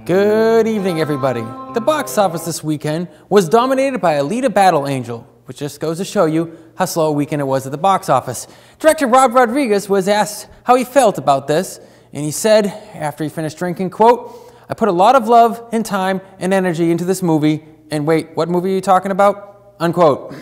Good evening, everybody. The box office this weekend was dominated by Alita Battle Angel, which just goes to show you how slow a weekend it was at the box office. Director Rob Rodriguez was asked how he felt about this, and he said, after he finished drinking, quote, "I put a lot of love and time and energy into this movie, and wait, what movie are you talking about?" Unquote.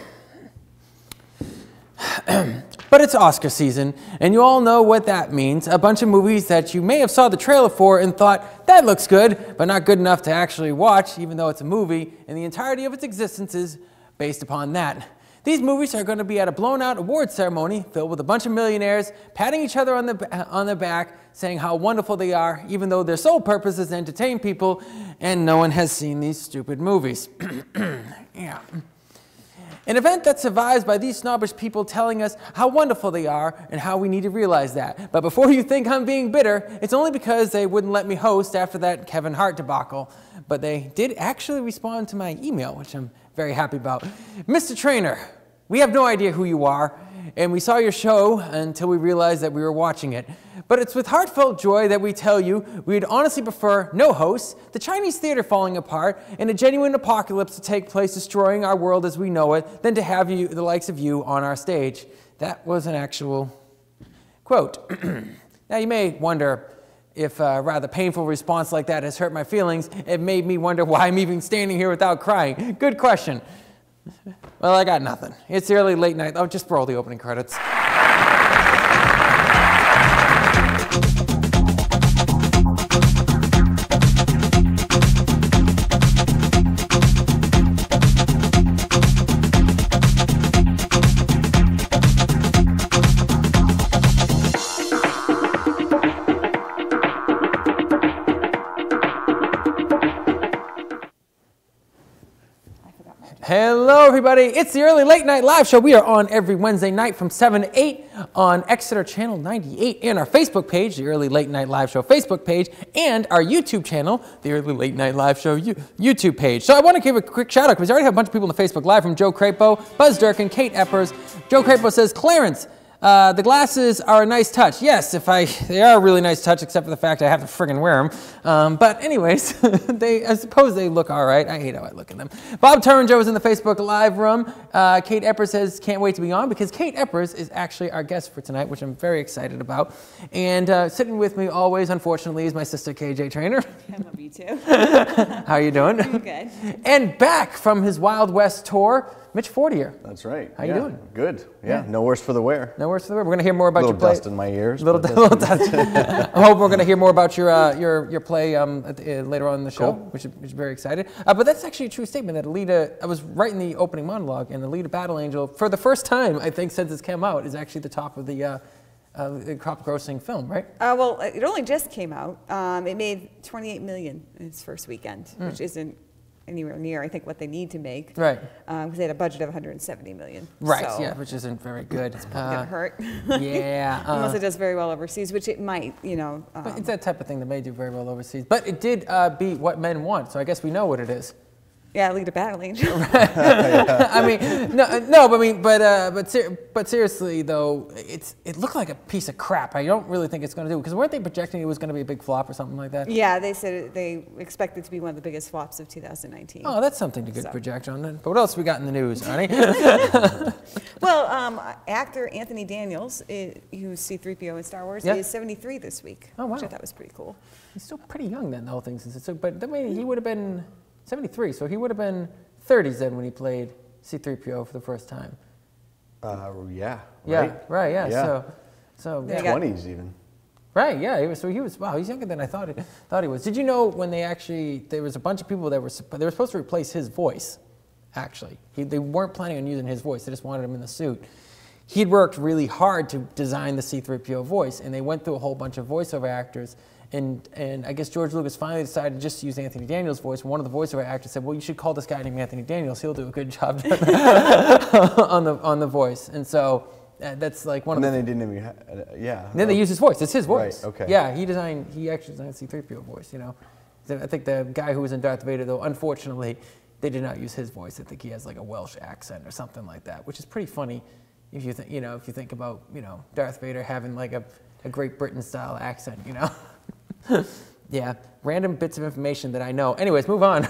But it's Oscar season, and you all know what that means. A bunch of movies that you may have saw the trailer for and thought, that looks good, but not good enough to actually watch, even though it's a movie, and the entirety of its existence is based upon that. These movies are going to be at a blown-out award ceremony filled with a bunch of millionaires patting each other on the back, saying how wonderful they are, even though their sole purpose is to entertain people, and no one has seen these stupid movies. Yeah. An event that survives by these snobbish people telling us how wonderful they are and how we need to realize that. But before you think I'm being bitter, it's only because they wouldn't let me host after that Kevin Hart debacle. But they did actually respond to my email, which I'm very happy about. Mr. Traynor, we have no idea who you are, and we saw your show until we realized that we were watching it. But it's with heartfelt joy that we tell you we'd honestly prefer no hosts, the Chinese theater falling apart, and a genuine apocalypse to take place destroying our world as we know it, than to have you, the likes of you, on our stage. That was an actual quote. Now you may wonder if a rather painful response like that has hurt my feelings. It made me wonder why I'm even standing here without crying. Good question. Well, I got nothing. It's the early late night. Oh, just roll the opening credits. Hello, everybody. It's the Early Late Night Live Show. We are on every Wednesday night from 7 to 8 on Exeter Channel 98 and our Facebook page, the Early Late Night Live Show Facebook page, and our YouTube channel, the Early Late Night Live Show YouTube page. So I want to give a quick shout out because we already have a bunch of people on the Facebook Live, from Joe Crapo, Buzz Durkin, Kate Eppers. Joe Crapo says, Clarence, the glasses are a nice touch. Yes, they are a really nice touch, except for the fact I have to friggin' wear them. But anyways, I suppose they look all right. I hate how I look in them. Bob Turinjo is in the Facebook Live room. Kate Eppers says, can't wait to be on, because Kate Eppers is actually our guest for tonight, which I'm very excited about. And sitting with me always, unfortunately, is my sister, KJ Traynor. I love you too. How are you doing? I'm good. And back from his Wild West tour, Mitch Fortier. That's right. How you doing? Good. Yeah. No worse for the wear. No worse for the wear. We're going to hear more about your play. A little dust in my ears. Little dust. I hope we're going to hear more about your play later on in the show, which is very excited. But that's actually a true statement that Alita, I was writing the opening monologue, and Alita Battle Angel, for the first time, I think, since it's come out, is actually the top of the top grossing film, right? Well, it only just came out. It made $28 million in its first weekend, which isn't anywhere near, I think, what they need to make. Right. Because they had a budget of $170 million. Right, so yeah, which isn't very good. It's probably going to hurt. Yeah. Unless it does very well overseas, which it might, you know. But it's that type of thing that may do very well overseas. But it did beat What Men Want, so I guess we know what it is. Yeah, Alita Battle Angel. I mean, but seriously though, it looked like a piece of crap. I don't really think it's going to do, because weren't they projecting it was going to be a big flop or something like that? Yeah, they said they expect it to be one of the biggest flops of 2019. Oh, that's something to project on then. But what else we got in the news, Arnie? Well, actor Anthony Daniels, who's C-3PO in Star Wars, is 73 this week. Oh, wow. Which I thought was pretty cool. He's still pretty young then, the whole thing. But I mean, he would have been 73, so he would have been 30s then when he played C-3PO for the first time. Yeah. Right. Yeah. So yeah. 20s even. Right. Yeah. Wow. He's younger than I thought he was. Did you know when there was a bunch of people that were supposed to replace his voice? Actually, they weren't planning on using his voice. They just wanted him in the suit. He'd worked really hard to design the C-3PO voice, and they went through a whole bunch of voiceover actors. And I guess George Lucas finally decided to just use Anthony Daniels' voice. One of the voiceover actors said, well, you should call this guy named Anthony Daniels. He'll do a good job on the voice. And so that's like one of the... And then they didn't even... yeah. And then they used his voice. It's his voice. Right, okay. Yeah, he actually designed C-3PO voice, you know. I think the guy who was in Darth Vader, though, unfortunately, they did not use his voice. I think he has like a Welsh accent or something like that, which is pretty funny if you think about, Darth Vader having like a Great Britain style accent, Yeah, random bits of information that I know. Anyways, move on.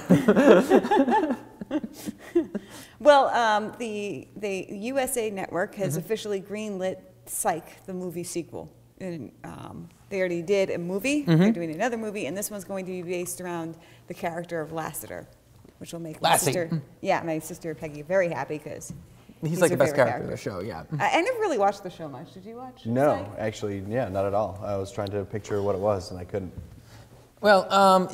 Well, the USA Network has officially greenlit Psych, the movie sequel. And they already did a movie. They're doing another movie, and this one's going to be based around the character of Lassiter, which will make my sister Peggy very happy because he's like the best character of the show. Yeah. I never really watched the show much. Did you watch? No, Psych? actually, yeah, not at all. I was trying to picture what it was, and I couldn't. Well,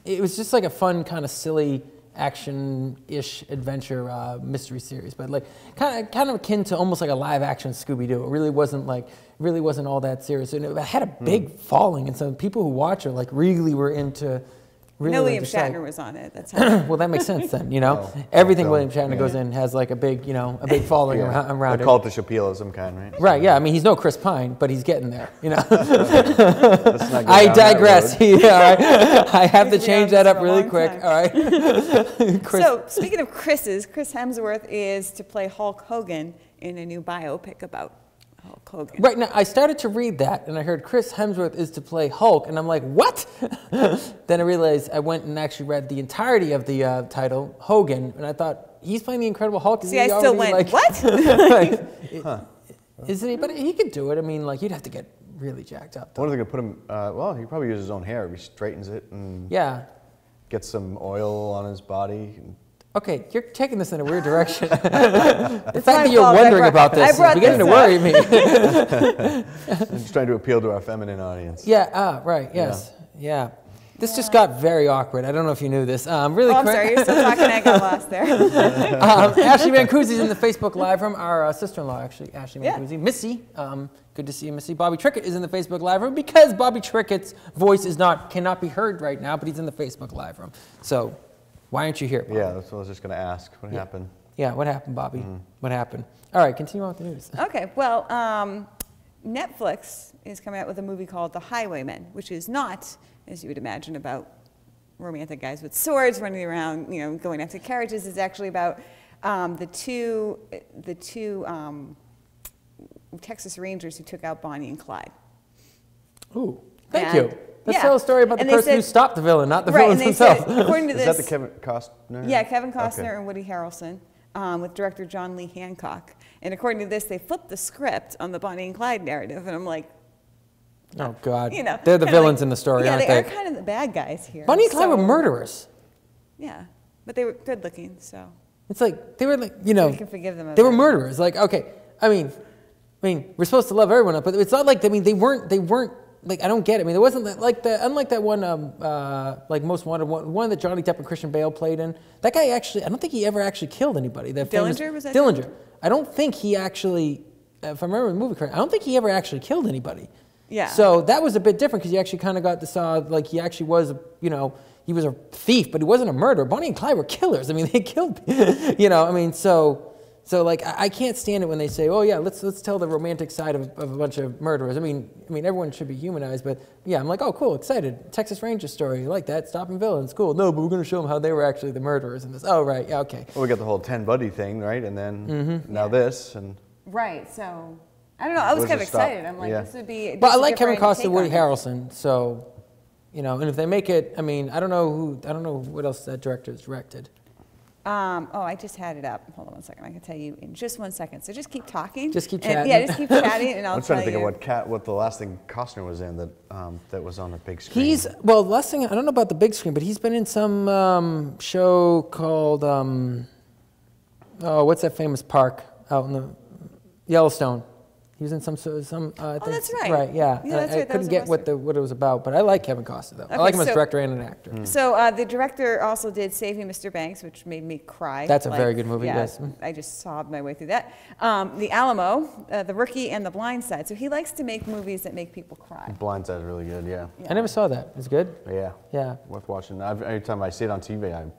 it was just like a fun kind of silly action-ish adventure mystery series, but like kind of akin to almost like a live-action Scooby-Doo. It really wasn't all that serious, and it had a big following, and so people who watch it like really were into. Really William Shatner was on it. That's how. Well, that makes sense then. You know, everything William Shatner goes in has like a big, a big following around it. Call it the Shapeal of some kind, right? Right. Yeah. I mean, he's no Chris Pine, but he's getting there. You know. Let's not go I down that digress. road. All right. I have to change that up really quick. time. All right. So, speaking of Chris's, Chris Hemsworth is to play Hulk Hogan in a new biopic about Hulk Hogan. Right, now I started to read that and I heard Chris Hemsworth is to play Hulk and I'm like, what? Then I realized I went and actually read the entirety of the title, Hogan, and I thought, he's playing the Incredible Hulk? See, I still went, what? Isn't he? But he could do it. I mean, like, you'd have to get really jacked up. I wonder if they could put him, well, he probably uses his own hair. He straightens it and gets some oil on his body. Okay, you're taking this in a weird direction. The fact that you're wondering about this is beginning to worry me. I'm just trying to appeal to our feminine audience. Yeah, right, yes, yeah. This just got very awkward. I don't know if you knew this. Really I'm sorry, you're still talking. I got lost there. Ashley Mancusi's in the Facebook Live room. Our sister-in-law, actually, Ashley Mancusi. Missy, good to see you, Missy. Bobby Trickett is in the Facebook Live room because Bobby Trickett's voice cannot be heard right now, but he's in the Facebook Live room. So. Why aren't you here, Bobby? Yeah, that's what I was just going to ask. What happened? Yeah, what happened, Bobby? What happened? All right, continue on with the news. Okay, well, Netflix is coming out with a movie called The Highwaymen, which is not, as you would imagine, about romantic guys with swords running around, going after carriages. It's actually about the two Texas Rangers who took out Bonnie and Clyde. Ooh, thank you. Let's tell a story about the person who stopped the villain, not the villains themselves. According to this, is that the Kevin Costner? Yeah, Kevin Costner and Woody Harrelson, with director John Lee Hancock. And according to this, they flipped the script on the Bonnie and Clyde narrative, and I'm like, oh God, they're the villains in the story, aren't they? Yeah, they are kind of the bad guys here. Bonnie and Clyde were murderers. Yeah, but they were good looking, so. It's like they were like we can forgive them. They were murderers. Like okay, I mean, we're supposed to love everyone, but it's not like they weren't. Like I don't get it. I mean, there wasn't unlike that one, like Most Wanted one that Johnny Depp and Christian Bale played in. That guy actually, I don't think he ever actually killed anybody. Dillinger was that? Dillinger. I don't think he actually, if I remember the movie correctly, I don't think he ever actually killed anybody. Yeah. So that was a bit different because you actually kind of got to saw like he actually was, he was a thief, but he wasn't a murderer. Bonnie and Clyde were killers. I mean, they killed, I mean, So like I can't stand it when they say, "Oh yeah, let's tell the romantic side of a bunch of murderers." I mean everyone should be humanized, but yeah, I'm like, "Oh cool, excited, Texas Ranger story, I like that, stopping villains, cool." No, but we're going to show them how they were actually the murderers in this. Oh right, yeah, okay. Well, we got the whole 10 Buddy thing, right? And then now this and. Right. So I don't know. I was kind of excited. I'm like, this would be. But I like Kevin Costner, Woody Harrelson, so and if they make it, I mean, I don't know what else that director has directed. I just had it up. Hold on one second. I can tell you in just 1 second. So just keep talking. Just keep chatting. Just keep chatting, and I'll tell you. I'm trying to think of what the last thing Costner was in that was on the big screen. The last thing, I don't know about the big screen, but he's been in some show called, what's that famous park out in the Yellowstone? He was in some. That's right. Right, yeah. That's right. I couldn't get what it was about, but I like Kevin Costner though. Okay, I like him as director and an actor. So the director also did Saving Mr. Banks, which made me cry. That's a very good movie. Yeah, yes. I just sobbed my way through that. The Alamo, The Rookie, and The Blind Side. So he likes to make movies that make people cry. Blind Side's really good. Yeah. I never saw that. It's good. Yeah. Yeah. Worth watching. Every time I see it on TV,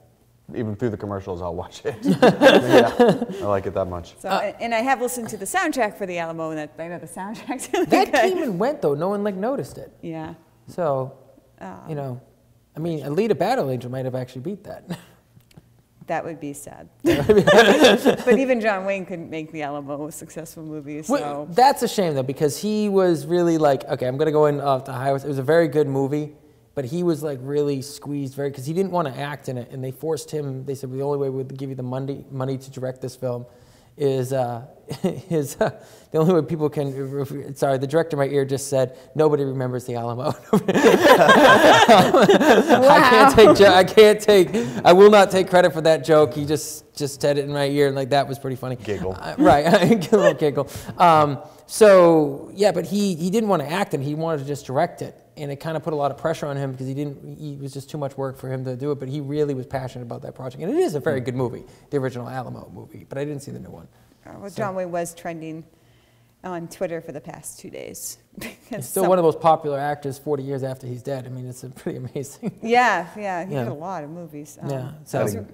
even through the commercials, I'll watch it. I like it that much. So, and I have listened to the soundtrack for the Alamo, and I know the soundtrack's really that good. came and went though. No one noticed it. Yeah. So, I mean, Alita Battle Angel might have actually beat that. That would be sad. But even John Wayne couldn't make the Alamo a successful movie. So that's a shame though, because he was really like, okay, I'm gonna go in off the highways. It was a very good movie. but he was like really squeezed because he didn't want to act in it, and they forced him. They said, well, the only way we'd give you the money to direct this film is the only way people can. Sorry, the director in my ear just said nobody remembers the Alamo. I will not take credit for that joke. He just said it in my ear, and like that was pretty funny. Giggle. Right, a little giggle. So yeah, but he didn't want to act in it. He wanted to just direct it. And it kind of put a lot of pressure on him because it was just too much work for him to do it, but he really was passionate about that project. And it is a very good movie, the original Alamo movie, but I didn't see the new one. Well, John Wayne was trending on Twitter for the past 2 days. He's still one of the most popular actors 40 years after he's dead. I mean, it's pretty amazing. Yeah, he did a lot of movies. Yeah. So a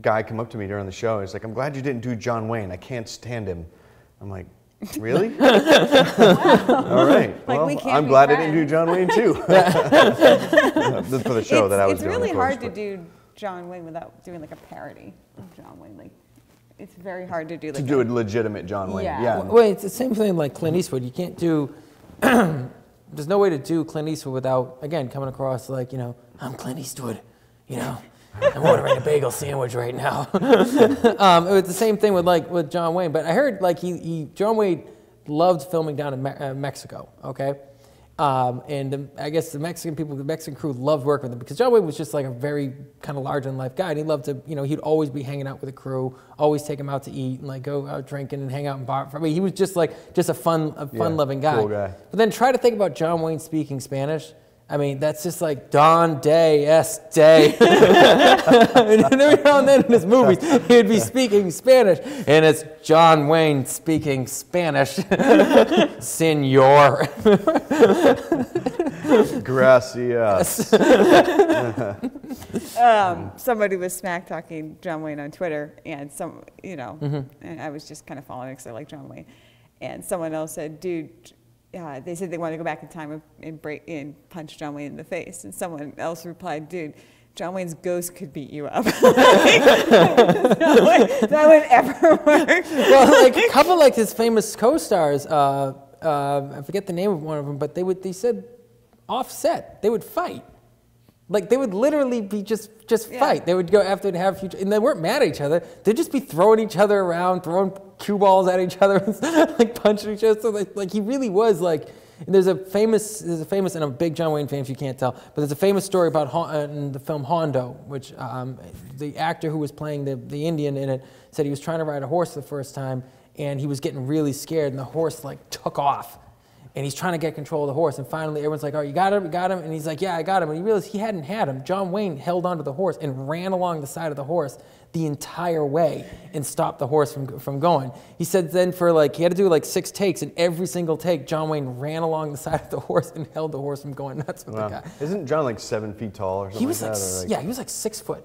guy come up to me during the show. He's like, I'm glad you didn't do John Wayne. I can't stand him. I'm like, really? All right. Well, I'm glad I didn't do John Wayne too. For the show that I was doing. It's really hard to do John Wayne without doing like a parody of John Wayne. Like, it's very hard to do. Like, to do a legitimate John Wayne. Yeah. Well, it's the same thing like Clint Eastwood. You can't do. There's no way to do Clint Eastwood without, again, coming across like, I'm Clint Eastwood. I'm ordering a bagel sandwich right now. It was the same thing with John Wayne, but I heard like John Wayne loved filming down in Mexico. Okay, and I guess the Mexican crew loved working with him because John Wayne was just like a very kind of larger than life guy, and he loved to, he'd always be hanging out with the crew, always take him out to eat and like go out drinking and hang out in bar. I mean, he was just a fun-loving guy. Cool guy. But then try to think about John Wayne speaking Spanish. I mean, that's just like Don Day, Day. And every now and then in his movies, he'd be speaking Spanish, and it's John Wayne speaking Spanish. Senor. Gracias. Somebody was smack talking John Wayne on Twitter, and and I was just kind of following it because I like John Wayne. And someone else said, dude, they said they want to go back in time and punch John Wayne in the face. And someone else replied, dude, John Wayne's ghost could beat you up. That would ever work. Well, like a couple like his famous co-stars, I forget the name of one of them, but they said offset, they would fight. Like they would literally be just fight. They would go after they'd have future, and they weren't mad at each other. They'd just be throwing each other around, throwing cue balls at each other, like punching each other. So like he really was like. There's a famous, and I'm a big John Wayne fan if you can't tell, but there's a famous story about in the film Hondo, which the actor who was playing the Indian in it said he was trying to ride a horse for the first time, and he was getting really scared, and the horse like took off. And he's trying to get control of the horse. And finally, everyone's like, oh, you got him? And he's like, yeah, I got him. And he realized he hadn't had him. John Wayne held onto the horse and ran along the side of the horse the entire way and stopped the horse from going. He said then he had to do like 6 takes. And every single take, John Wayne ran along the side of the horse and held the horse from going nuts with the guy. Isn't John like 7 feet tall or something he was like that? Yeah, he was like 6 foot.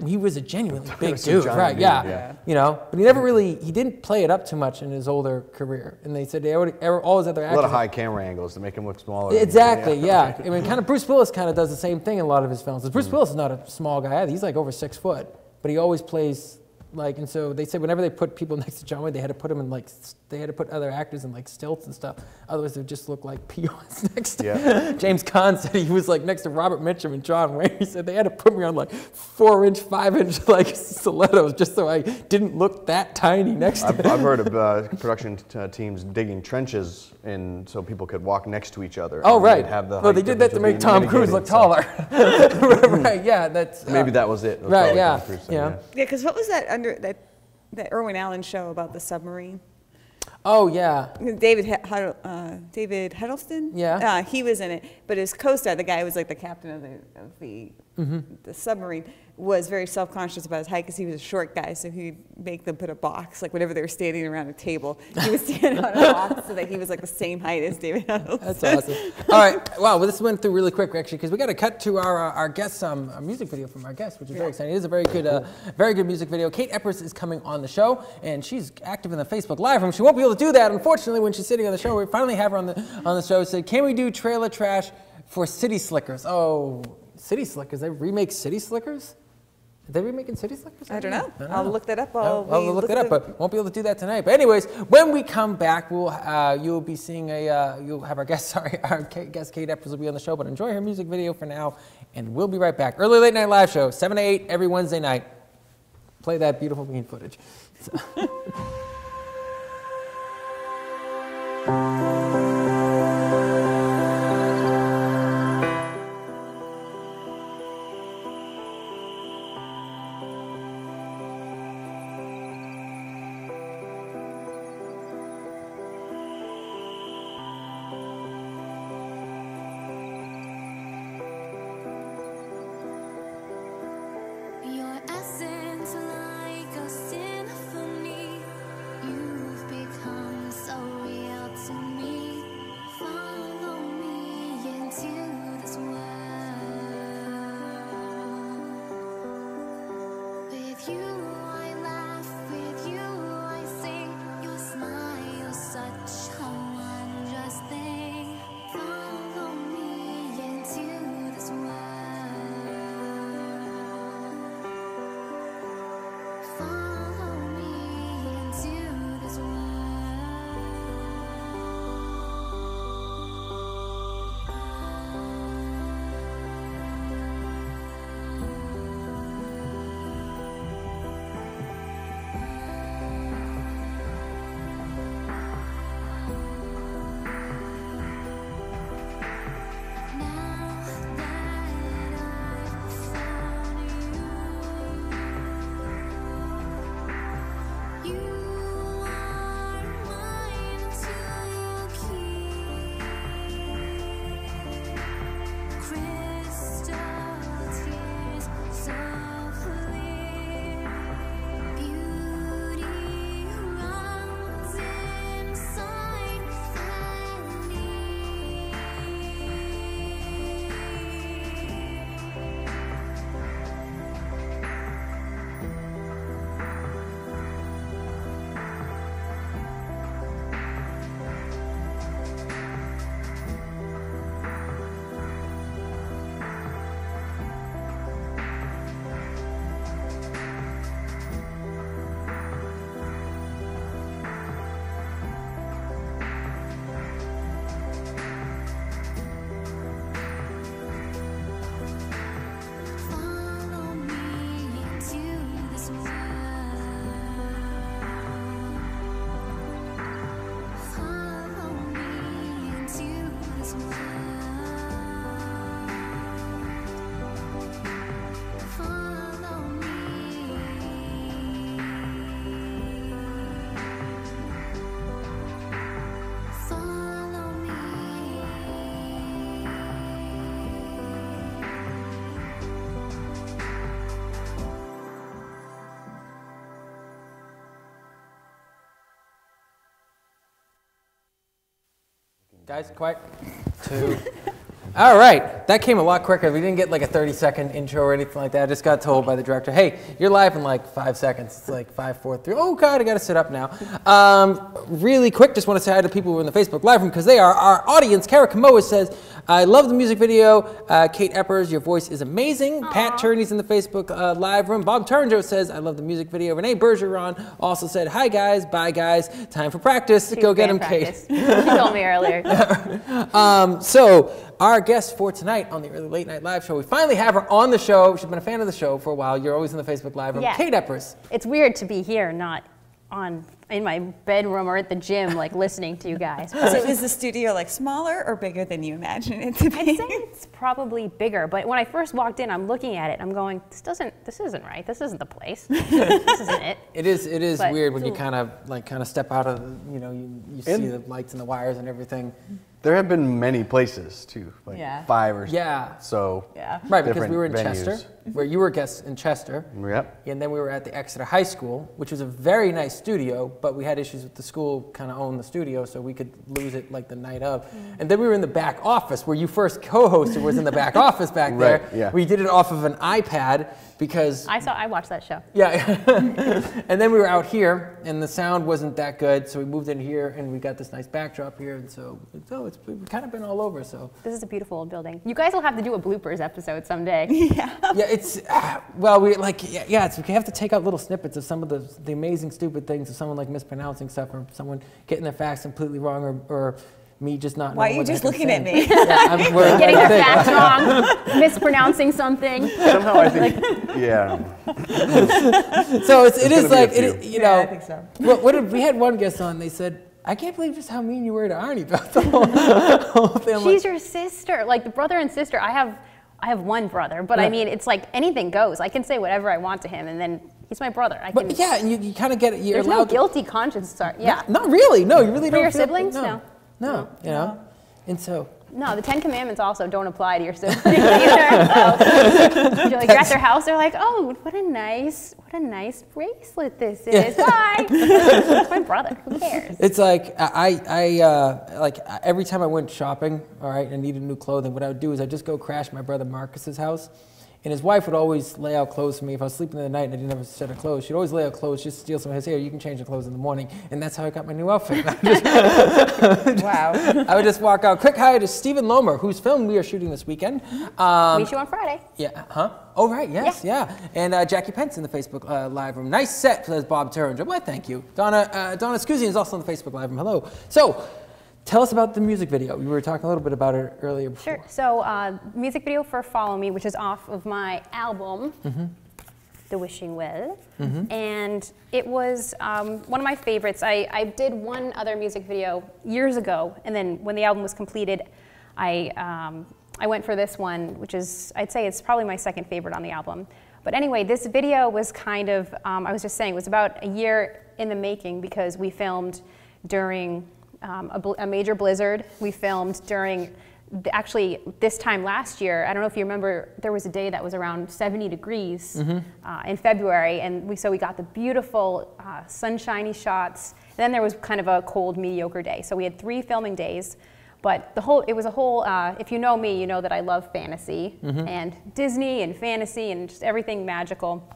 He was a genuinely big dude, right? Yeah. But he never he didn't play it up too much in his older career. And they said all his other actors. A lot of high camera angles to make him look smaller. Exactly, yeah. I mean, kind of Bruce Willis kind of does the same thing in a lot of his films. Bruce Willis is not a small guy either. He's like over 6 foot, but he always plays and so they said whenever they put people next to John Wayne, they had to put them in they had to put other actors in stilts and stuff. Otherwise, they would just look like peons next to him. James Caan said he was next to Robert Mitchum and John Wayne. He said they had to put me on 4-inch, 5-inch stilettos just so I didn't look that tiny next to him. I've heard of production teams digging trenches so people could walk next to each other. Oh, right. They did that to make Tom Cruise look taller. Right, yeah. That's maybe that was it. Right, yeah. Yeah, because what was that that Irwin Allen show about the submarine? Oh, yeah. David Huddleston? Yeah. He was in it, but his co-star, the guy who was the captain of the submarine, was very self-conscious about his height because he was a short guy, so he'd make them put a box, whenever they were standing around a table, he would stand on a box so that he was the same height as David Huddleston. That's awesome. All right. Wow, well, this went through really quick, actually, because we got to cut to our guest, a music video from our guest, which is very exciting. It is a very good music video. Kate Eppers is coming on the show, and she's active in the Facebook Live room. She won't be able to do that, unfortunately, when she's sitting on the show. We finally have her on the show. Said, can we do trailer trash for City Slickers? Oh, City Slickers. They remake City Slickers? Did they remake City Slickers? I don't know. I'll look that up. We'll look that up, but won't be able to do that tonight. But anyways, when we come back, you'll be seeing you'll have our guest, our guest Kate Eppers will be on the show, but enjoy her music video for now, and we'll be right back. Early Late Night Live Show, 7 to 8 every Wednesday night. Play that beautiful green footage. Guys, quiet. 2. All right, that came a lot quicker. We didn't get like a 30-second intro or anything like that. I just got told by the director, hey, you're live in like 5 seconds. It's like 5, 4, 3. Oh God, I gotta sit up now. Really quick, just want to say hi to people who are in the Facebook live room because they are our audience. Kara Kamoa says, I love the music video. Kate Eppers, your voice is amazing. Aww. Pat Turney's in the Facebook live room. Bob Turnjo says, I love the music video. Renee Bergeron also said, hi guys, bye guys, time for practice. Go get him, Kate. She told me earlier. So our guest for tonight on the Early Late Night Live Show, we finally have her on the show. She's been a fan of the show for a while. You're always in the Facebook live room. Yeah. Kate Eppers. It's weird to be here, not in my bedroom or at the gym, like listening to you guys. So is the studio like smaller or bigger than you imagine it to be? I'd say it's probably bigger, but when I first walked in, I'm looking at it, I'm going, this isn't right. This isn't the place. This isn't it. It is but weird when you kind of step out of, you see the lights and the wires and everything. There have been many places too, like 5 or so. Yeah. Right, because we were in Chester, where you were guests in Chester. Yep. And then we were at the Exeter High School, which was a very nice studio, but we had issues with the school kind of owned the studio, so we could lose it like the night of. And then we were in the back office, where you first co-hosted was in the back office back there. Yeah. We did it off of an iPad because I watched that show. Yeah. And then we were out here, and the sound wasn't that good, so we moved in here, and we got this nice backdrop here, and so we've kind of been all over. So this is a beautiful old building. You guys will have to do a bloopers episode someday. Yeah. Yeah, it's well, we we have to take out little snippets of some of the amazing stupid things of someone like mispronouncing stuff or someone getting their facts completely wrong or me just not. Why are you just looking at me? Yeah, getting their facts wrong, mispronouncing something. Somehow I think, yeah. So it is like you know. Yeah, I think so. We had one guest on. They said, "I can't believe just how mean you were to Arnie about the whole thing." She's your sister, like the brother and sister. I have one brother, but I mean, it's like anything goes. I can say whatever I want to him, and then he's my brother. But yeah, and you kind of get it. There's no guilty conscience. Sorry. Yeah. Not really. No, you really For don't. your feel, siblings? No. You know, and so. No, the 10 Commandments also don't apply to your siblings either. So, you're at their house, they're like, oh, what a nice bracelet this is. Bye. It's my brother. Who cares? It's like like every time I went shopping, all right, and needed new clothing, what I would do is I'd just go crash my brother Marcus's house. And his wife would always lay out clothes for me. If I was sleeping in the night and I didn't have a set of clothes, she'd always lay out clothes, just steal some of his hair. You can change the clothes in the morning. And that's how I got my new outfit. Wow. I would just walk out. Quick hi to Stephen Lomer, whose film we are shooting this weekend. Meet you on Friday. Yeah, huh? Oh, right, yes, yeah. And Jackie Pence in the Facebook live room. Nice set, says Bob Turringer. Why, thank you. Donna Scusian is also in the Facebook live room. Hello. So, tell us about the music video. We were talking a little bit about it earlier before. Sure. So, music video for Follow Me, which is off of my album, The Wishing Well. And it was one of my favorites. I did one other music video years ago, and then when the album was completed, I went for this one, which is, I'd say it's probably my second favorite on the album. But anyway, this video was kind of, I was just saying, it was about a year in the making because we filmed during a major blizzard. We filmed during, actually this time last year, I don't know if you remember, there was a day that was around 70 degrees in February, and we got the beautiful sunshiny shots. And then there was kind of a cold, mediocre day. So we had 3 filming days, but it was a whole, if you know me, you know that I love fantasy and Disney and fantasy and just everything magical.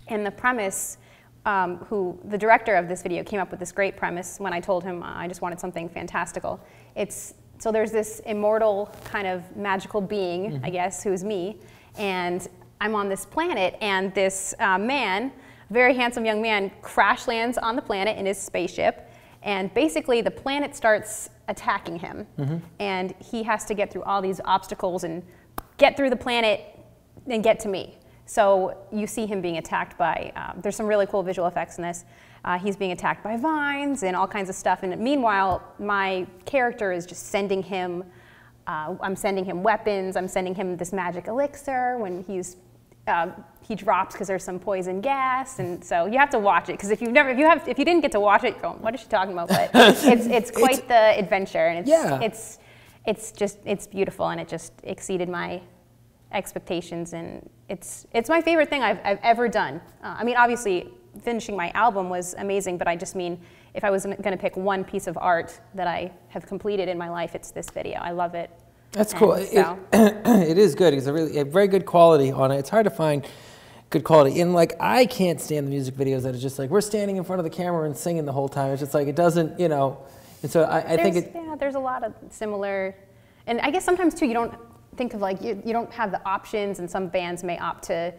And the premise, the director of this video came up with this great premise when I told him I just wanted something fantastical. So there's this immortal kind of magical being, I guess, who's me, and I'm on this planet, and this man, very handsome young man, crash lands on the planet in his spaceship, and basically the planet starts attacking him, and he has to get through all these obstacles and get through the planet and get to me. So you see him being attacked by, there's some really cool visual effects in this. He's being attacked by vines and all kinds of stuff. And meanwhile, my character is just sending him, I'm sending him weapons. I'm sending him this magic elixir when he drops because there's some poison gas. And so you have to watch it because if you didn't get to watch it, you're going, what is she talking about? But it's quite the adventure, and it's beautiful, and it just exceeded my expectations, and it's my favorite thing I've ever done. I mean, obviously, finishing my album was amazing, but I just mean if I was going to pick one piece of art that I have completed in my life, it's this video. I love it. That's cool. It is good. It's a very good quality on it. It's hard to find good quality. And like, I can't stand the music videos that are just like, we're standing in front of the camera and singing the whole time. It's just like, it doesn't, you know. And so I think it. Yeah, there's a lot of similar, and I guess sometimes too, you don't think of like, you don't have the options, and some bands may opt to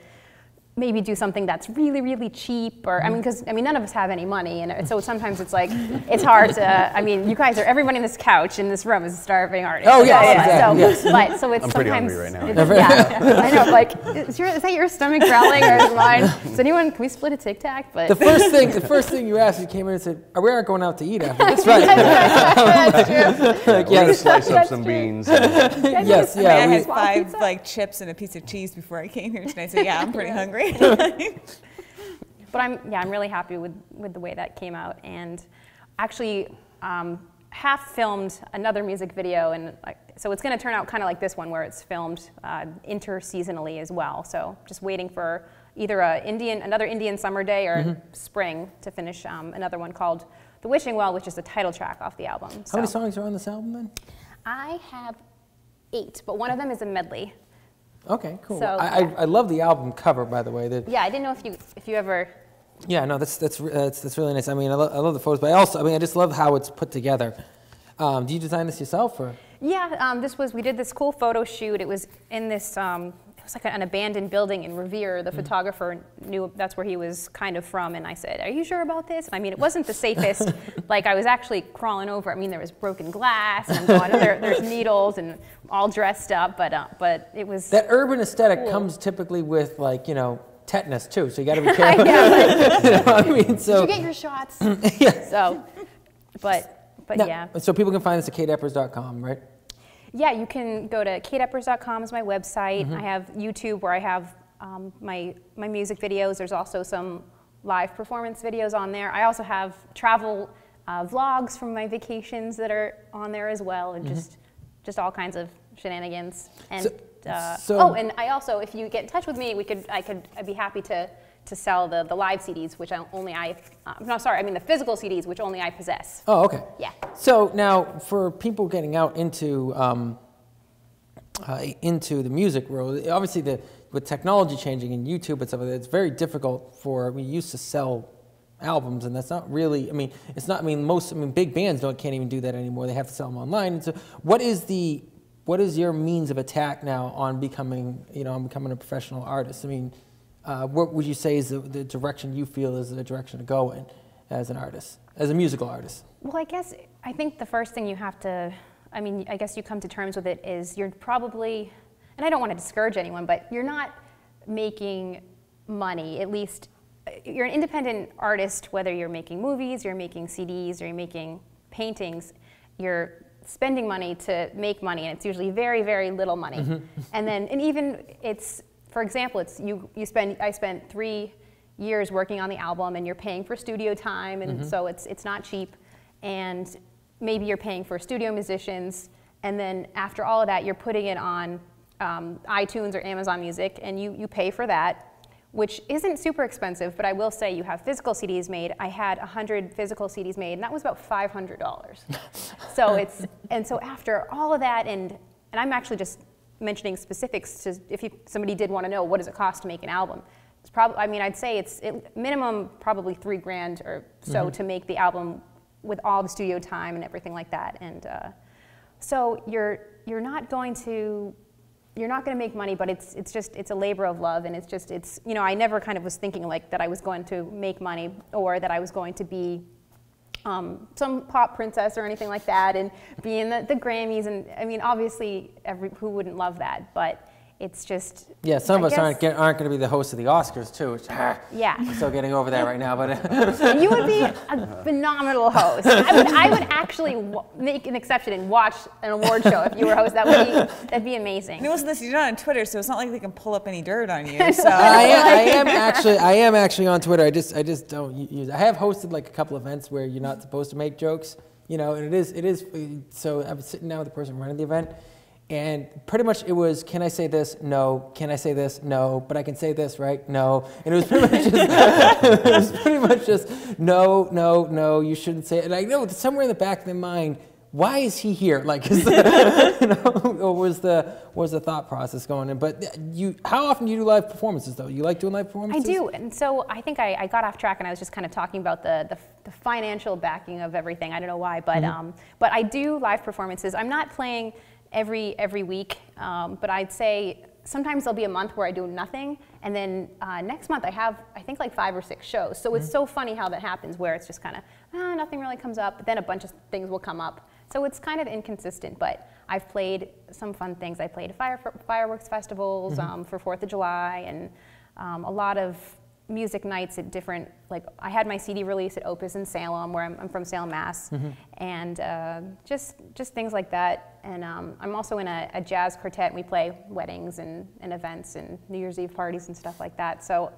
maybe do something that's really, really cheap, or, I mean, because, I mean, none of us have any money, and so sometimes it's like, it's hard to, I mean, you guys are, everybody in this couch, in this room is a starving artist. Oh, yeah, exactly, yes. So it's I'm sometimes, pretty hungry right now. Yeah, I know, like, is that your stomach growling, or is mine? Can we split a Tic Tac? But the first thing you asked, you came in and said, we are going out to eat after this, right? That's true. We're gonna slice up some beans. Yes, I yeah. had 5 like chips and a piece of cheese before I came here tonight, so yeah, I'm pretty hungry. But I'm really happy with the way that came out, and actually half filmed another music video, and so it's going to turn out kind of like this one where it's filmed interseasonally as well. So just waiting for either another Indian summer day or spring to finish another one called The Wishing Well, which is the title track off the album. How many songs are on this album then? I have 8, but one of them is a medley. Okay, cool. So, I love the album cover, by the way. Yeah, I didn't know if you ever. Yeah, no, that's really nice. I mean, I love the photos, but I just love how it's put together. Do you design this yourself, or? Yeah, we did this cool photo shoot. It was in this, it was like an abandoned building in Revere. The photographer knew that's where he was kind of from, and I said, "Are you sure about this?" And I mean, it wasn't the safest. Like, I was actually crawling over. I mean, there was broken glass, and I'm going, there's needles, and all dressed up, but it was that urban aesthetic cool. comes typically with, like, you know, tetanus too, so you got to be careful. You know what I mean? So, did you get your shots? Yeah. So, but now, yeah. So people can find this at kateeppers.com, right? Yeah, you can go to kateeppers.com is my website. I have YouTube where I have my music videos. There's also some live performance videos on there. I also have travel vlogs from my vacations that are on there as well, and just all kinds of shenanigans. And and I also, if you get in touch with me, I'd be happy to sell the live CDs, which the physical CDs, which only I possess. Oh, okay. Yeah. So now, for people getting out into the music world, obviously with technology changing and YouTube and stuff like that, it's very difficult we used to sell albums, and that's not really, big bands can't even do that anymore. They have to sell them online. And so what is your means of attack now on becoming a professional artist? I mean, what would you say is the direction you feel is the direction to go in as an artist, as a musical artist? Well, I think the first thing you have to, I guess you come to terms with it is you're probably, and I don't want to discourage anyone, but you're not making money, at least you're an independent artist, whether you're making movies, you're making CDs, or you're making paintings, you're spending money to make money, and it's usually very, very little money. And even it's, for example, I spent 3 years working on the album, and you're paying for studio time, and so it's not cheap. And maybe you're paying for studio musicians, and then after all of that, you're putting it on iTunes or Amazon Music, and you pay for that, which isn't super expensive, but I will say you have physical CDs made. I had 100 physical CDs made, and that was about $500. So after all of that, and I'm actually just mentioning specifics to if somebody did want to know what does it cost to make an album. It's probably, I'd say it's minimum probably $3,000 or so to make the album with all the studio time and everything like that. And so you're not going to make money, but it's a labor of love, and I never kind of was thinking like that I was going to make money or that I was going to be some pop princess or anything like that, and be in the Grammys, and obviously who wouldn't love that, but it's just, yeah, some of us aren't going to be the host of the Oscars too, which, yeah, I'm still getting over that right now, but and you would be a phenomenal host. I would actually make an exception and watch an award show if you were a host. That'd be amazing. And listen, you're not on Twitter, so it's not like they can pull up any dirt on you. So I am actually on Twitter. I just don't use it. I have hosted like a couple events where you're not supposed to make jokes, and it is. So I was sitting down with the person running the event, and pretty much it was, can I say this? No. Can I say this? No. But I can say this, right? No. And it was pretty much just, no, you shouldn't say it. And I know somewhere in the back of their mind, why is he here? Like, or was the thought process going in? But how often do you do live performances, though? You like doing live performances? I do, and so I think I got off track, and I was just kind of talking about the financial backing of everything. I don't know why, but but I do live performances. I'm not playing every week, but I'd say sometimes there'll be a month where I do nothing, and then next month I think like 5 or 6 shows. So it's so funny how that happens, where it's just kind of nothing really comes up, but then a bunch of things will come up. So it's kind of inconsistent, but I've played some fun things. I played fireworks festivals for 4th of July, and a lot of music nights at different, like I had my CD release at Opus in Salem, where I'm from Salem, Mass, and just things like that. And I'm also in a jazz quartet, and we play weddings and events and New Year's Eve parties and stuff like that. So,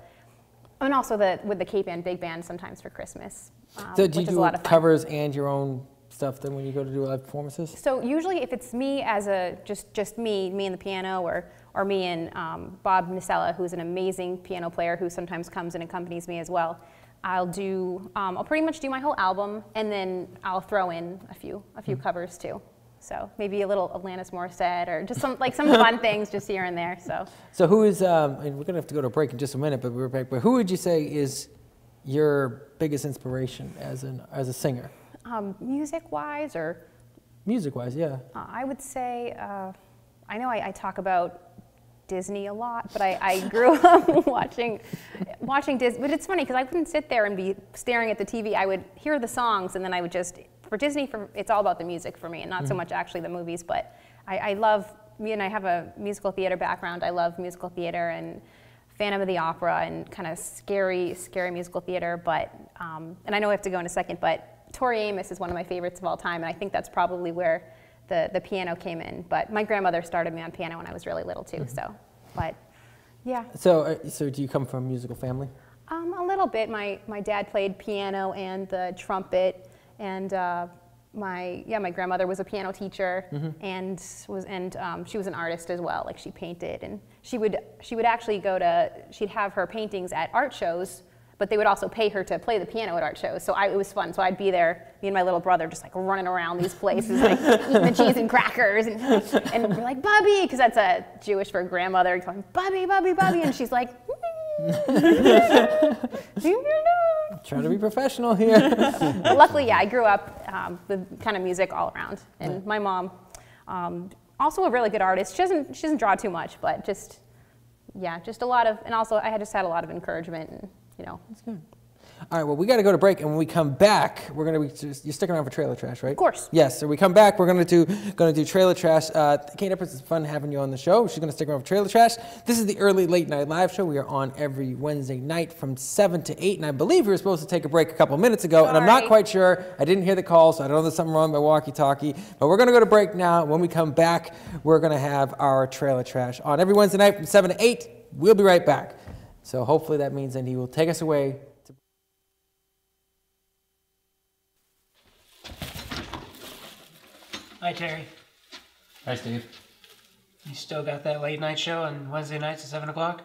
and also with the Cape Band Big Band sometimes for Christmas, so do you which is do a lot of fun. Covers and your own stuff then when you go to do live performances? So usually if it's me as just me and the piano, or me and Bob Nisella, who's an amazing piano player who sometimes comes and accompanies me as well, I'll pretty much do my whole album, and then I'll throw in a few covers too. So maybe a little Alanis Morissette, or just some fun things just here and there. So who is, and we're gonna have to go to a break in just a minute, but we're back. But who would you say is your biggest inspiration as a singer? Music-wise, or Music-wise, yeah. I would say, I know I talk about Disney a lot, but I grew up watching Disney. But it's funny because I couldn't sit there and be staring at the TV. I would hear the songs, and then I would just, for Disney, it's all about the music for me, and not so much actually the movies. But I love, I have a musical theater background. I love musical theater and Phantom of the Opera and kind of scary musical theater. But and I know I have to go in a second, but Tori Amos is one of my favorites of all time, and I think that's probably where the piano came in. But my grandmother started me on piano when I was really little too, so, but yeah. So do you come from a musical family? A little bit. My dad played piano and the trumpet, and my grandmother was a piano teacher, and she was an artist as well. Like, she painted, and she would actually she'd have her paintings at art shows, but they would also pay her to play the piano at art shows. So it was fun. So I'd be there, me and my little brother, just like running around these places, like eating the cheese and crackers, and we're like, Bubby, because that's a Jewish for grandmother, going, Bubby, Bubby, Bubby, and she's like, Trying to be professional here. But luckily, yeah, I grew up with kind of music all around, and my mom, also a really good artist. She doesn't draw too much, but just a lot of, and also I just had a lot of encouragement, and That's good. All right, well, we got to go to break, and when we come back, we're going to be, you're sticking around for Trailer Trash, right? Of course. Yes, so we come back, we're going to do Trailer Trash. Kate Eppers, it's fun having you on the show. She's going to stick around for Trailer Trash. This is the early late night live show. We are on every Wednesday night from 7 to 8, and I believe we were supposed to take a break a couple minutes ago, and I'm not quite sure. I didn't hear the call, so I don't know there's something wrong with my walkie-talkie, but we're going to go to break now. When we come back, we're going to have our Trailer Trash on every Wednesday night from 7 to 8. We'll be right back. So hopefully that means that he will take us away. Hi, Terry. Hi, Steve. You still got that late night show on Wednesday nights at 7 o'clock?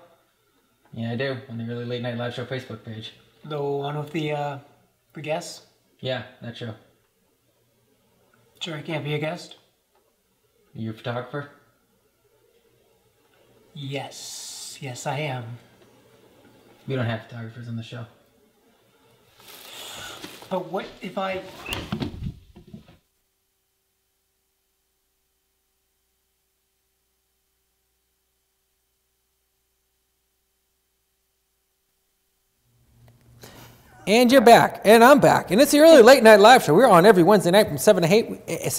Yeah, I do, on the Early Late Night Live Show Facebook page. The one with the guests? Yeah, that show. Sure I can't be a guest? You a photographer? Yes. Yes, I am. We don't have photographers on the show. But what if I... And you're back, and I'm back, and it's the Early Late Night Live Show. We're on every Wednesday night from 7 to 8.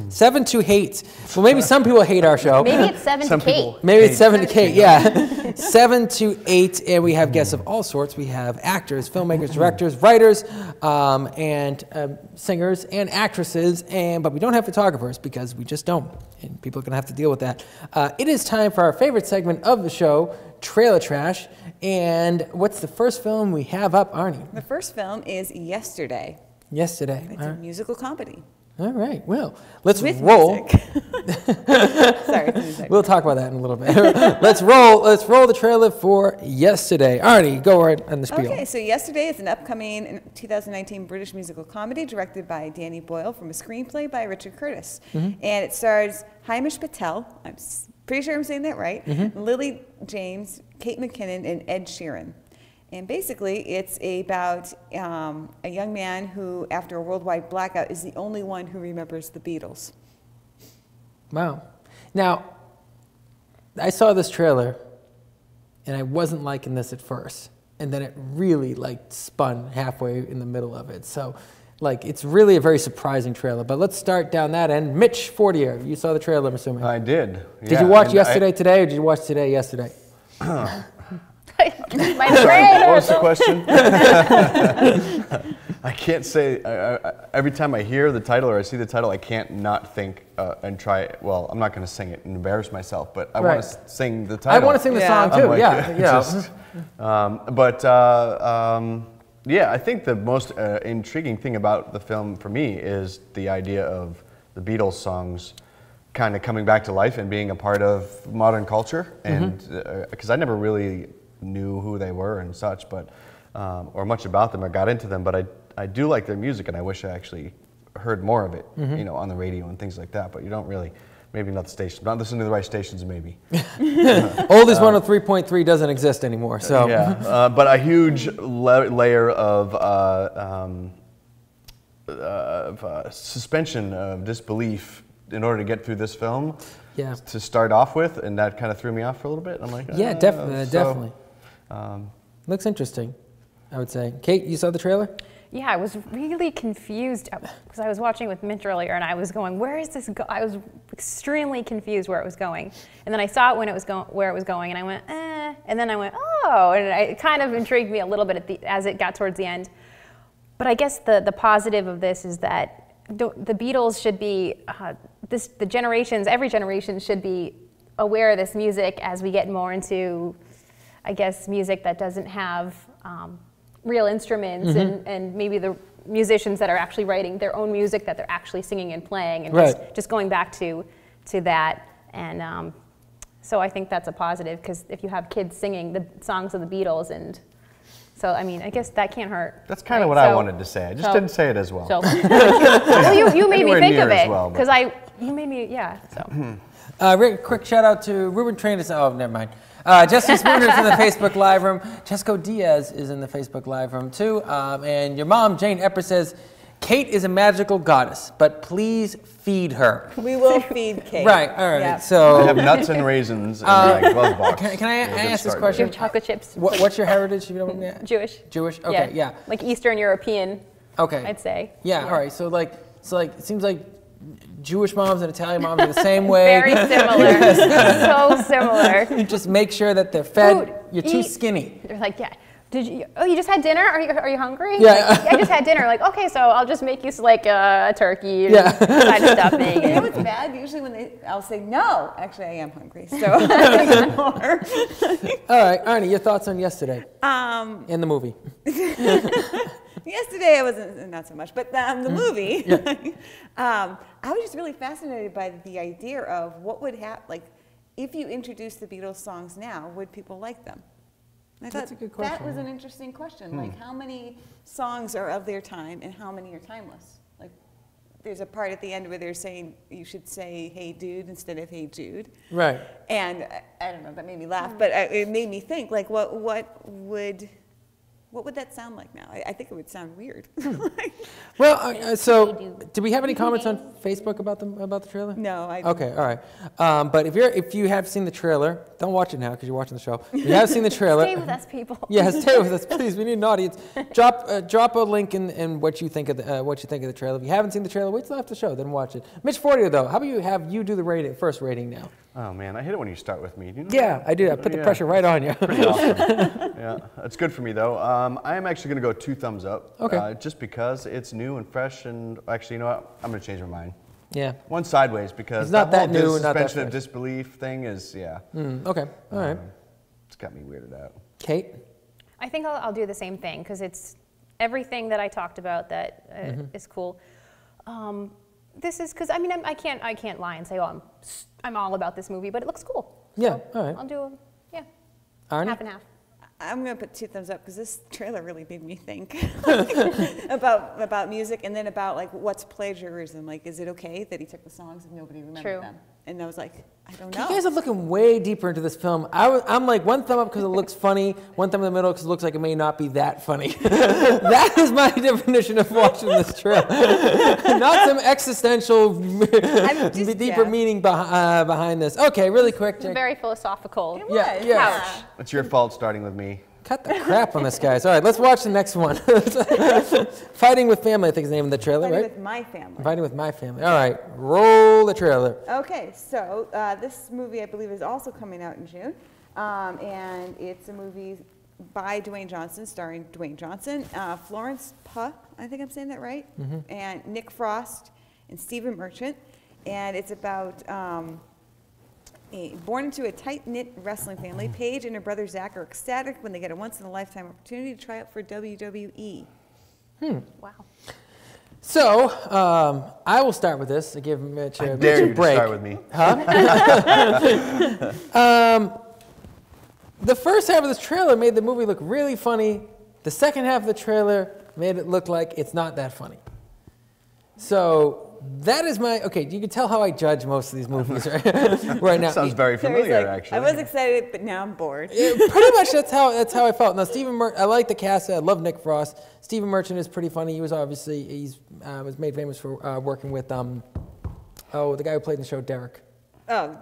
7 to 8. Well, maybe some people hate our show. Maybe it's 7 to Kate. Maybe it's 7 to Kate, yeah. 7 to 8, and we have guests of all sorts. We have actors, filmmakers, directors, writers, and singers, and actresses, but we don't have photographers because we just don't, and people are going to have to deal with that. It is time for our favorite segment of the show, Trailer Trash. And what's the first film we have up, Arnie? The first film is Yesterday. Yesterday. It's a musical comedy. All right. Well, let's With roll. Sorry, it's music. We'll talk about that in a little bit. Let's roll the trailer for Yesterday. Arnie, go right on the spiel. Okay, so Yesterday is an upcoming 2019 British musical comedy directed by Danny Boyle from a screenplay by Richard Curtis. And it stars Hamish Patel, I'm pretty sure I'm saying that right, Lily James, Kate McKinnon, and Ed Sheeran. And basically, it's about a young man who, after a worldwide blackout, is the only one who remembers the Beatles. Wow. Now, I saw this trailer, and I wasn't liking this at first. And then it really, spun halfway in the middle of it. So, it's really a very surprising trailer. But let's start down that end. Mitch Fortier, you saw the trailer, I'm assuming. I did. Yeah. Did you watch Yesterday today, or did you watch Today yesterday? My brain. What was the question? I can't say, every time I hear the title or I see the title, I can't not think and try it. Well, I'm not going to sing it and embarrass myself, but I want to sing the title. I want to sing the song too, yeah, I think the most intriguing thing about the film for me is the idea of the Beatles songs kind of coming back to life and being a part of modern culture. And because I never really knew who they were and such, but or much about them or got into them, but I do like their music, and I wish I actually heard more of it, on the radio and things like that. But you don't really, maybe not the station, not listening to the right stations, maybe. Oldies 103.3 doesn't exist anymore, so. Yeah, but a huge layer of suspension of disbelief in order to get through this film. Yeah. To start off with, and that kind of threw me off for a little bit. I'm like, yeah, definitely. Looks interesting, I would say. Kate, you saw the trailer? Yeah, I was really confused because I was watching with Mitch earlier, and I was going, "Where is this go?" I was extremely confused where it was going, and then I saw it when it was where it was going, and I went, "Eh," and then I went, "Oh," and it kind of intrigued me a little bit as it got towards the end. But I guess the positive of this is that the Beatles should be every generation should be aware of this music as we get more into, I guess, music that doesn't have real instruments and maybe the musicians that are actually writing their own music that they're actually singing and playing, and just going back to that. And so I think that's a positive, because if you have kids singing the songs of the Beatles, and so I mean, I guess that can't hurt. That's kind of what I wanted to say. I just didn't say it as well. So, well, you made me think of it, because you made me, yeah. So. Quick shout out to Ruben Traynor. Oh, never mind. Jesse Spooner's in the Facebook live room. Jessica Diaz is in the Facebook live room too. And your mom, Jane Eppers, says, Kate is a magical goddess, but please feed her. We will feed Kate. Right, all right. Yeah. So I have nuts and raisins in my glove box. Can I ask this question? You have chocolate chips. What's your heritage? You know, Jewish. Jewish? Okay, yeah. Like Eastern European, okay. I'd say. Yeah, all right. So it seems like Jewish moms and Italian moms are the same way. Very similar. So similar. You just make sure that they're fed. Food, You're too skinny. They're like, yeah. You just had dinner? Are you hungry? Yeah. Like, I just had dinner. Like, okay, so I'll just make you like a turkey and side of stuffing. You know what's bad? Usually I'll say, no, actually I am hungry, so I need more. All right, Arnie, your thoughts on yesterday in the movie? Yesterday I wasn't, not so much, but the movie, I was just really fascinated by the idea of what would happen, like, if you introduced the Beatles songs now, would people like them? That's a good question. That was an interesting question. Like, how many songs are of their time and how many are timeless? Like, there's a part at the end where they're saying you should say "Hey Dude" instead of "Hey Jude." Right. And I don't know, that made me laugh, but it made me think, like, what would that sound like now? I think it would sound weird. Well, so do we have any comments on Facebook about the trailer? No, I Okay, all right. But if you have seen the trailer, don't watch it now because you're watching the show. If you have seen the trailer, Stay with us, people. Yeah, stay with us, please. We need an audience. Drop a link in what you think of the trailer. If you haven't seen the trailer, wait till after the show, then watch it. Mitch Fortier, though, how about have you do the first rating now? Oh man, I hate it when you start with me. Do you know yeah, I do. I put the pressure right on you. Pretty awesome. Yeah, that's good for me though. I am actually going to go 2 thumbs up. Okay. Just because it's new and fresh, and actually, you know what? I'm going to change my mind. Yeah. 1 sideways, because it's not that new, whole not that suspension of fresh. disbelief thing is, yeah. Okay. All right. It's got me weirded out. Kate? I think I'll do the same thing, because it's everything that I talked about that is cool. This is because I mean I can't lie and say, oh, I'm all about this movie, but it looks cool. Yeah. So all right. I'll do Arnie? half and half. I'm going to put 2 thumbs up because this trailer really made me think about music, and then about, like, what's plagiarism. Like, is it okay that he took the songs and nobody remembered them? And I was like, I don't know. You guys are looking way deeper into this film. I'm like 1 thumb up because it looks funny, 1 thumb in the middle because it looks like it may not be that funny. That is my definition of watching this trailer. Not some existential, deeper meaning behind this. Okay, really quick. It's very philosophical. It was. Yeah. It's your fault starting with me. Cut the crap on this, guys. All right, let's watch the next one. Fighting with Family, I think is the name of the trailer, right? Fighting with My Family. Fighting with My Family. All right, roll the trailer. Okay, so this movie, I believe, is also coming out in June. And it's a movie by Dwayne Johnson, starring Dwayne Johnson, Florence Pugh, I think I'm saying that right, and Nick Frost and Stephen Merchant. And it's about... born into a tight-knit wrestling family, Paige and her brother Zach are ecstatic when they get a once-in-a-lifetime opportunity to try out for WWE. Wow. So, I will start with this to give Mitch a break. I dare you to start with me. The first half of this trailer made the movie look really funny. The second half of the trailer made it look like it's not that funny. So, that is my, okay, you can tell how I judge most of these movies right now. Sounds very familiar, actually. I was excited, but now I'm bored. Pretty much that's how I felt. Now, I like the cast. I love Nick Frost. Stephen Merchant is pretty funny. He was obviously, was made famous for working with, the guy who played in the show, Derek. Oh,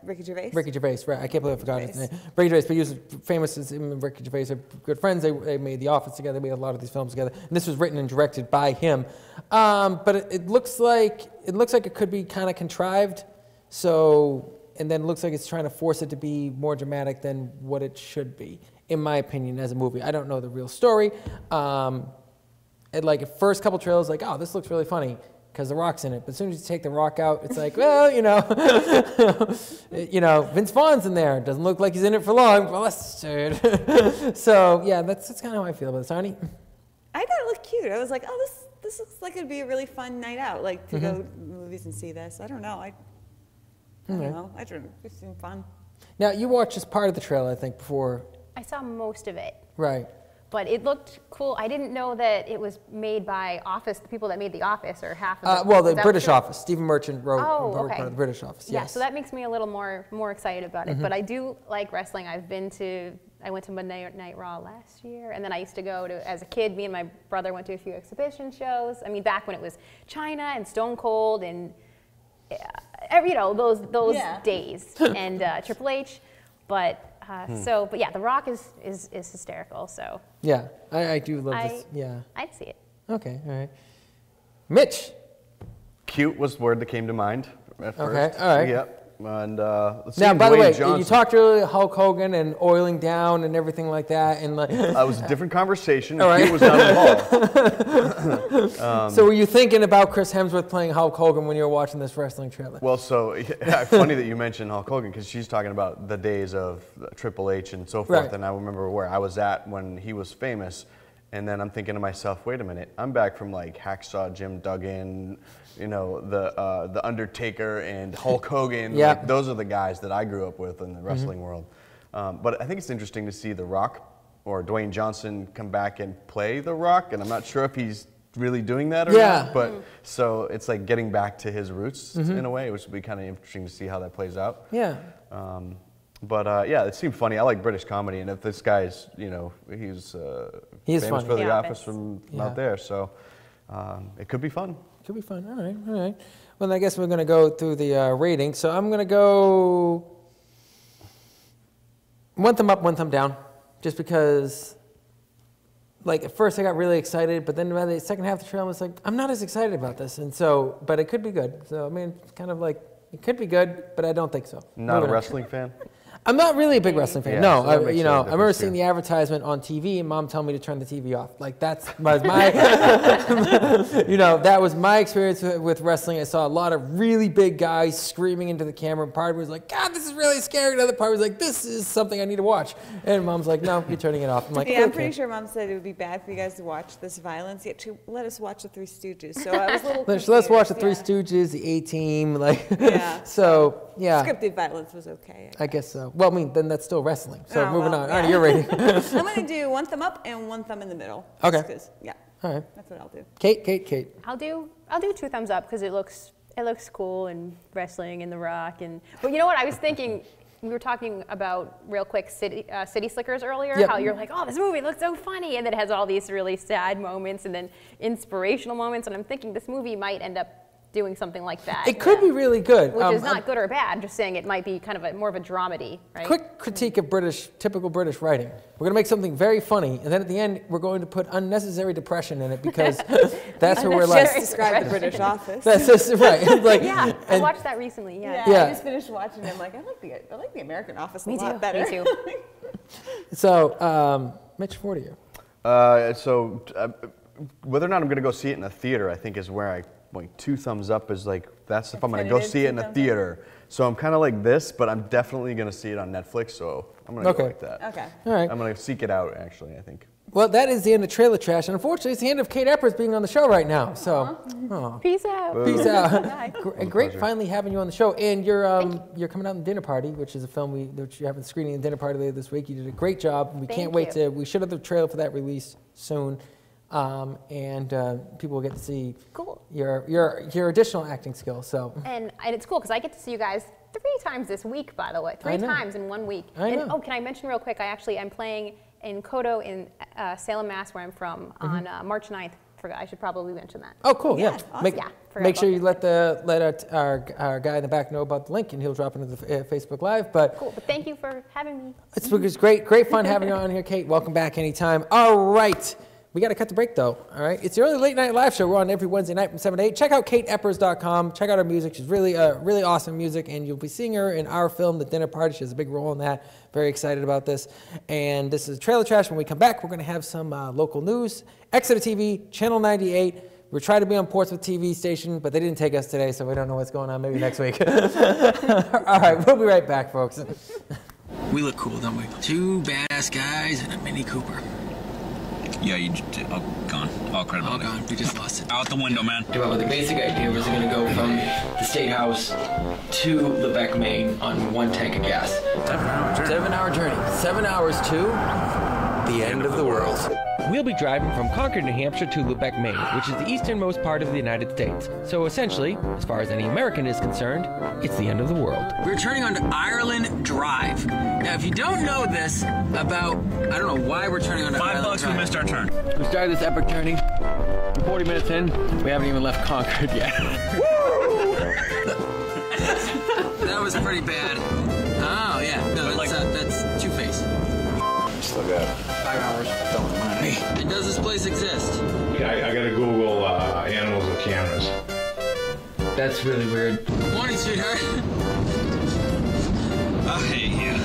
Ricky Gervais? Ricky Gervais, right. I can't believe I forgot his name. Ricky Gervais, but he was famous as him and Ricky Gervais are good friends. They made The Office together. They made a lot of these films together. And this was written and directed by him. But it looks like it could be kind of contrived. So, and then it looks like it's trying to force it to be more dramatic than what it should be, in my opinion, as a movie. I don't know the real story. Like, at first couple trailers, like, oh, this looks really funny, because The Rock's in it. But as soon as you take The Rock out, it's like, well, Vince Vaughn's in there. Doesn't look like he's in it for long. Blessed. So, yeah, that's kind of how I feel about it. Sonny? I thought it looked cute. I was like, oh, this looks like it'd be a really fun night out, like to go to movies and see this. I don't know. I don't know. It seemed fun. Now, you watched just part of the trailer, I think, before. I saw most of it. Right. But it looked cool. I didn't know that it was made by Office, the people that made The Office, or half of it. Well, the British Office. Stephen Merchant wrote part of the British Office. Yeah, yes. so that makes me a little more excited about it. But I do like wrestling. I went to Monday Night Raw last year, and then I used to go to, as a kid, me and my brother went to a few exhibition shows. I mean, back when it was China and Stone Cold and, those days, and Triple H. But yeah, The Rock is hysterical. So yeah, I do love this. Yeah, I'd see it. Okay, all right. Mitch. Cute was the word that came to mind at first. Okay, all right. Yep. And now, by the way, you talked earlier Hulk Hogan and oiling down and everything like that, and like it was a different conversation. All right. Cute was not involved. So were you thinking about Chris Hemsworth playing Hulk Hogan when you were watching this wrestling trailer? Well, so funny that you mentioned Hulk Hogan, because she's talking about the days of Triple H and so forth, and I remember where I was at when he was famous. And then I'm thinking to myself, wait a minute, I'm back from like Hacksaw Jim Duggan, the Undertaker and Hulk Hogan. Yeah. Like, those are the guys that I grew up with in the wrestling world. But I think it's interesting to see The Rock or Dwayne Johnson come back and play The Rock, and I'm not sure if he's really doing that or not. But so it's like getting back to his roots in a way, which would be kind of interesting to see how that plays out. Yeah. But yeah, it seemed funny. I like British comedy, and if this guy's, he's famous funny. for The Office from out there, so it could be fun. Could be fun. All right. Well, I guess we're going to go through the rating. So I'm going to go 1 thumb up, 1 thumb down, just because, like, at first I got really excited, but then by the second half of the trailer I was like, I'm not as excited about this, and so, but it could be good. So I mean, it's kind of like, it could be good, but I don't think so. Not a wrestling fan? I'm not really a big wrestling fan. Yeah, No, so I remember seeing the advertisement on TV and Mom telling me to turn the TV off. Like that was my, that was my experience with wrestling. I saw a lot of really big guys screaming into the camera. Part of me was like, God, this is really scary. Another part was like, this is something I need to watch. And Mom's like, no, you're turning it off. I'm like, yeah, I'm pretty sure Mom said it would be bad for you guys to watch this violence, yet to let us watch the Three Stooges. So I was a little confused. Let's watch the Three Stooges, the A-Team, So yeah, scripted violence was okay. I guess so. Well, I mean, then that's still wrestling. So moving on. Yeah. All right, you're rating. I'm going to do 1 thumb up and 1 thumb in the middle. Okay. Yeah. All right. That's what I'll do. Kate. I'll do 2 thumbs up because it looks cool and wrestling and The Rock but you know what I was thinking. We were talking about real quick City Slickers earlier. Yep. How you're like, oh, this movie looks so funny, and then it has all these really sad moments and then inspirational moments. And I'm thinking this movie might end up doing something like that. It could be really good. Which is not good or bad, just saying it might be kind of more of a dramedy, right? Quick critique of typical British writing. We're going to make something very funny, and then at the end, we're going to put unnecessary depression in it because that's where we're like. Describe the British Office. That's just right. Like, yeah, I watched that recently. Yeah. I just finished watching it. I'm like, I like the American Office a lot better. Me too. So, Mitch Fortier. Whether or not I'm going to go see it in a theater, I think is where I. Like 2 thumbs up is like, that's if I'm going to go see it in a theater. So I'm kind of like this, but I'm definitely going to see it on Netflix, so I'm going to go like that. Okay. All right. I'm going to seek it out, actually, I think. Well, that is the end of Trailer Trash, and unfortunately, it's the end of Kate Eppers being on the show right now. So, peace out. Peace out. Great finally having you on the show. And you're coming out in Dinner Party, which is a film which you have a screening in Dinner Party later this week. You did a great job. We can't wait to. We should have the trailer for that release soon. and people will get to see Cool. your additional acting skills. So And it's cool because I get to see you guys 3 times this week, by the way. 3 times in 1 week. I know. Oh, can I mention real quick? I'm playing in Kodo in Salem, Mass, where I'm from, on March 9th. I should probably mention that. oh, cool, yeah. Awesome. Make sure you let our guy in the back know about the link, and he'll drop it into the Facebook Live. But cool. But thank you for having me. it's great fun having you on here, Kate. Welcome back anytime. All right. We got to cut the break, though, all right? It's the Early Late Night Live Show. We're on every Wednesday night from 7 to 8. Check out KateEppers.com. Check out her music. She's really awesome music, and you'll be seeing her in our film, The Dinner Party. She has a big role in that. Very excited about this. And this is Trailer Trash. When we come back, we're going to have some local news. Exeter TV, Channel 98. We're trying to be on Portsmouth TV station, but they didn't take us today, so we don't know what's going on. Maybe next week. All right, we'll be right back, folks. We look cool, don't we? 2 badass guys and a Mini Cooper. Yeah, gone. All credibility. All gone. We just lost it. Out the window, man. Well, the basic idea was going to go from the State House to Lubec, Maine on 1 tank of gas. 7-hour journey. 7 hours to the end of the world. We'll be driving from Concord, New Hampshire to Lubec, Maine, which is the easternmost part of the United States. So essentially, as far as any American is concerned, it's the end of the world. We're turning onto Ireland Drive. Now, if you don't know this about, I don't know why we're turning onto Ireland $5 Drive. we missed our turn. We started this epic journey. 40 minutes in, we haven't even left Concord yet. That was pretty bad. Oh, yeah. No, that's Two-Face. Still got 5 hours. don't mind me. And does this place exist? Yeah, I gotta Google animals with cameras. That's really weird. Morning, sweetheart. Oh, hey, yeah.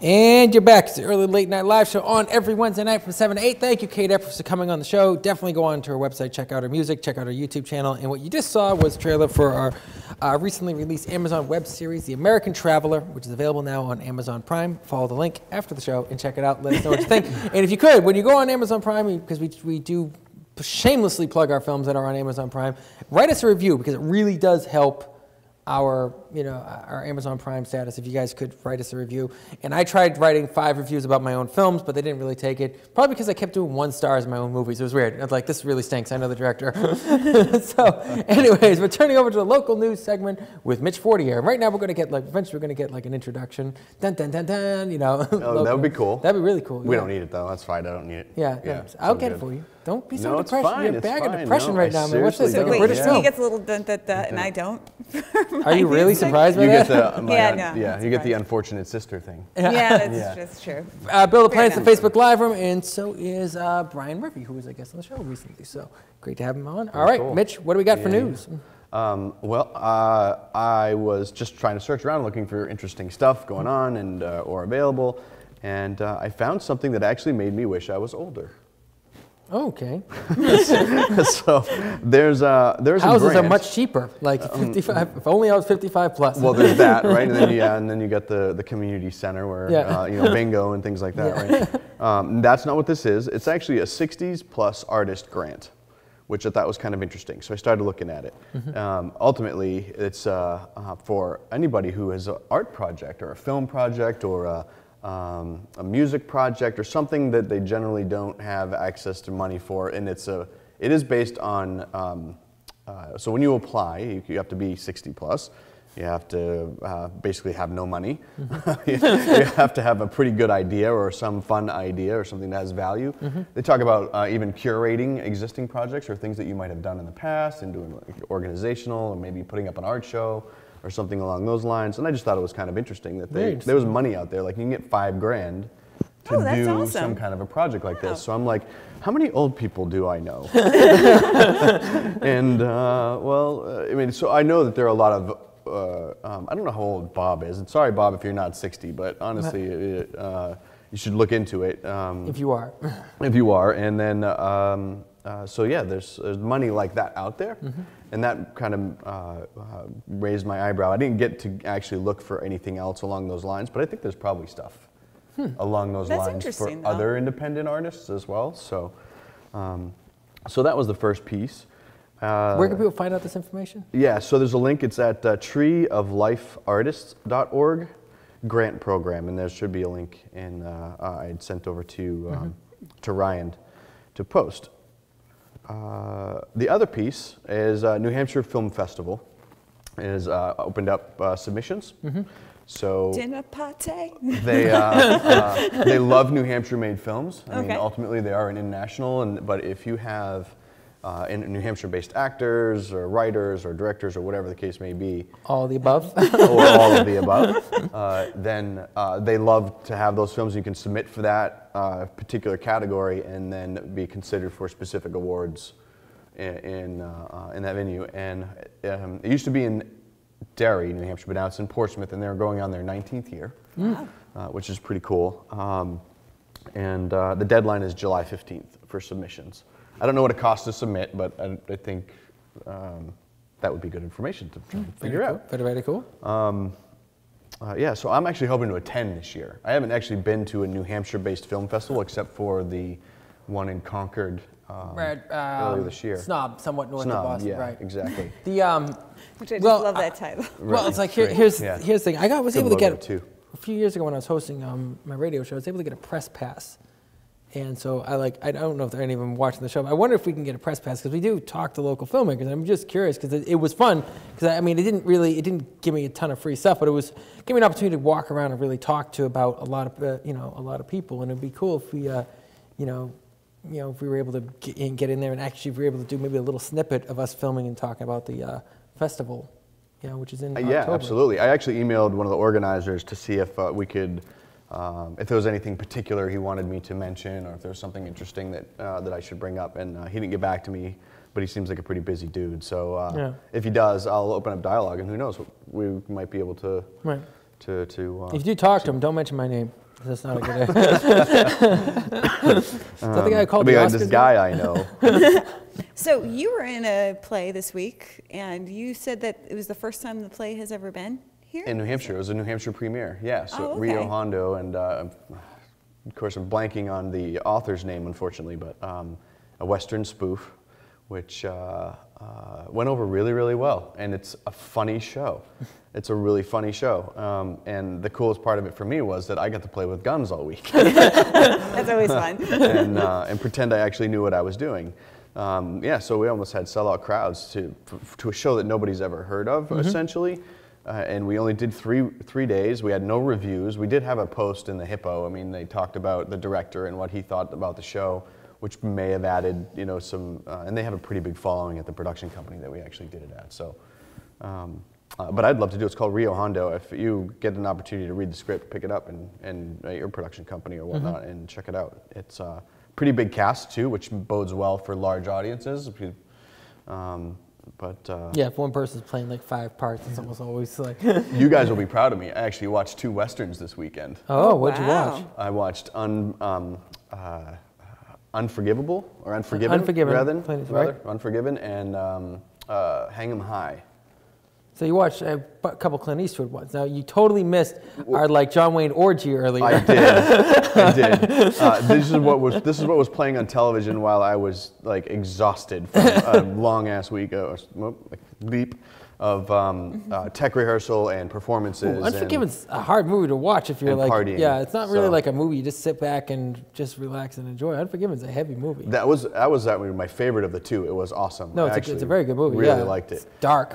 And you're back. It's the Early Late Night Live Show on every Wednesday night from 7 to 8. Thank you, Kate Eppers, for coming on the show. Definitely go on to her website, check out her music, check out her YouTube channel. And what you just saw was a trailer for our recently released Amazon web series, The American Traveler, which is available now on Amazon Prime. Follow the link after the show and check it out. Let us know what you think. And if you could, when you go on Amazon Prime, because we do shamelessly plug our films that are on Amazon Prime, write us a review, because it really does help our Amazon Prime status. If you guys could write us a review. And I tried writing 5 reviews about my own films, but they didn't really take it. Probably because I kept doing 1 stars in my own movies. It was weird. I was like, this really stinks. I know the director. So anyways, we're turning over to the local news segment with Mitch Fortier. Right now we're going to get eventually we're going to get an introduction. Dun, dun, dun, dun, Oh, that would be cool. That'd be really cool. We don't need it though. That's fine. I don't need it. Yeah. I'll get it for you. Don't be so No, it's depressed. fine, You're a it's bag of fine. depression No, right I now, man. What's this? seriously Like a don't. British Yeah. He film? gets a little dun dun dun, and I don't. Are you really surprised by You that? get the Yeah, you get the unfortunate sister thing. Yeah, Yeah. that's true. Bill LaPlante's Fair in the Facebook Live room, and so is Brian Murphy, who was a guest on the show recently. So great to have him on. All right, cool. Mitch, what do we got for news? I was just trying to search around looking for interesting stuff going on and or available, and I found something that actually made me wish I was older. Okay. So there's a Houses are grant. much cheaper. Like 55. If only I was 55 plus. Well, there's that, right? And then you got the community center where bingo and things like that, right? That's not what this is. It's actually a 60s plus artist grant, which I thought was kind of interesting. So I started looking at it. Ultimately, it's for anybody who has an art project or a film project or a music project or something that they generally don't have access to money for, and it is based on. So when you apply, you have to be 60 plus. You have to basically have no money. You have to have a pretty good idea or some fun idea or something that has value. They talk about even curating existing projects or things that you might have done in the past and doing like organizational or maybe putting up an art show or something along those lines. And I just thought it was kind of interesting that there was money out there. Like you can get $5 grand to do some kind of a project like this. So I'm like, how many old people do I know? And I mean, so I know that there are a lot of I don't know how old Bob is. And sorry, Bob, if you're not 60, but honestly, you should look into it. If you are. If you are. And then, so yeah, there's money like that out there. And that kind of raised my eyebrow. I didn't get to actually look for anything else along those lines, but I think there's probably stuff along those lines for other independent artists as well. So, so that was the first piece. Where can people find out this information? Yeah, so there's a link. It's at treeoflifeartists.org grant program, and there should be a link I had sent over to Ryan to post. The other piece is New Hampshire Film Festival is opened up submissions. So dinner party. They love New Hampshire-made films. I mean, ultimately they are an international, but if you have in New Hampshire-based actors or writers or directors or whatever the case may be, all of the above, or all of the above, then they love to have those films. You can submit for that particular category and then be considered for specific awards in that venue. And it used to be in Derry, New Hampshire, but now it's in Portsmouth, and they're going on their 19th year, which is pretty cool. And the deadline is July 15th for submissions. I don't know what it costs to submit, but I think that would be good information to try and figure out. Very cool. Yeah, so I'm actually hoping to attend this year. I haven't actually been to a New Hampshire-based film festival except for the one in Concord earlier this year. Snob, somewhat north of Boston, yeah, right? Exactly. Which I just love that title. Well, it's like here's the thing. I was able to get too. A few years ago when I was hosting my radio show. I was able to get a press pass. And so I don't know if there are any of them watching the show, but I wonder if we can get a press pass, because we do talk to local filmmakers. And I'm just curious, because it was fun, because I mean, it didn't give me a ton of free stuff, but it was give me an opportunity to walk around and really talk to about a lot of people. And it'd be cool if we, if we were able to get in there and actually were able to do maybe a little snippet of us filming and talking about the festival, which is in October. Yeah, absolutely. I actually emailed one of the organizers to see if we could. If there was anything particular he wanted me to mention, or if there was something interesting that I should bring up, and he didn't get back to me, but he seems like a pretty busy dude. So if he does, I'll open up dialogue, and who knows, we might be able to. Right. If you do talk to him, don't mention my name. That's not a good idea. Is that the guy who called the Oscars? This guy I know. So you were in a play this week, and you said that it was the first time the play has ever been here? In New Hampshire. It was a New Hampshire premiere, yeah. So okay. Rio Hondo, and of course I'm blanking on the author's name, unfortunately, but a Western spoof, which went over really, really well. And it's a funny show. It's a really funny show. And the coolest part of it for me was that I got to play with guns all week. That's always fun. and pretend I actually knew what I was doing. So we almost had sellout crowds to a show that nobody's ever heard of, essentially. And we only did three days. We had no reviews. We did have a post in the Hippo. I mean, they talked about the director and what he thought about the show, which may have added, some. And they have a pretty big following at the production company that we actually did it at. So, but I'd love to do it. It's called Rio Hondo. If you get an opportunity to read the script, pick it up and at your production company or whatnot and check it out. It's a pretty big cast too, which bodes well for large audiences. If one person's playing like 5 parts, it's almost always like. You guys will be proud of me. I actually watched 2 westerns this weekend. Oh, what'd you watch? I watched Unforgivable, or Unforgiven, Unforgiven, Unforgiven, and Hang 'em High. So you watched a couple Clint Eastwood ones. Now you totally missed our John Wayne orgy earlier. I did. This is what was playing on television while I was exhausted from a long ass week, leap of tech rehearsal and performances. Unforgiven's a hard movie to watch if you're partying. Yeah, it's not really like a movie you just sit back and just relax and enjoy. Unforgiven's a heavy movie. That was my favorite of the 2. It was awesome. No, it's a very good movie. Really liked it. It's dark.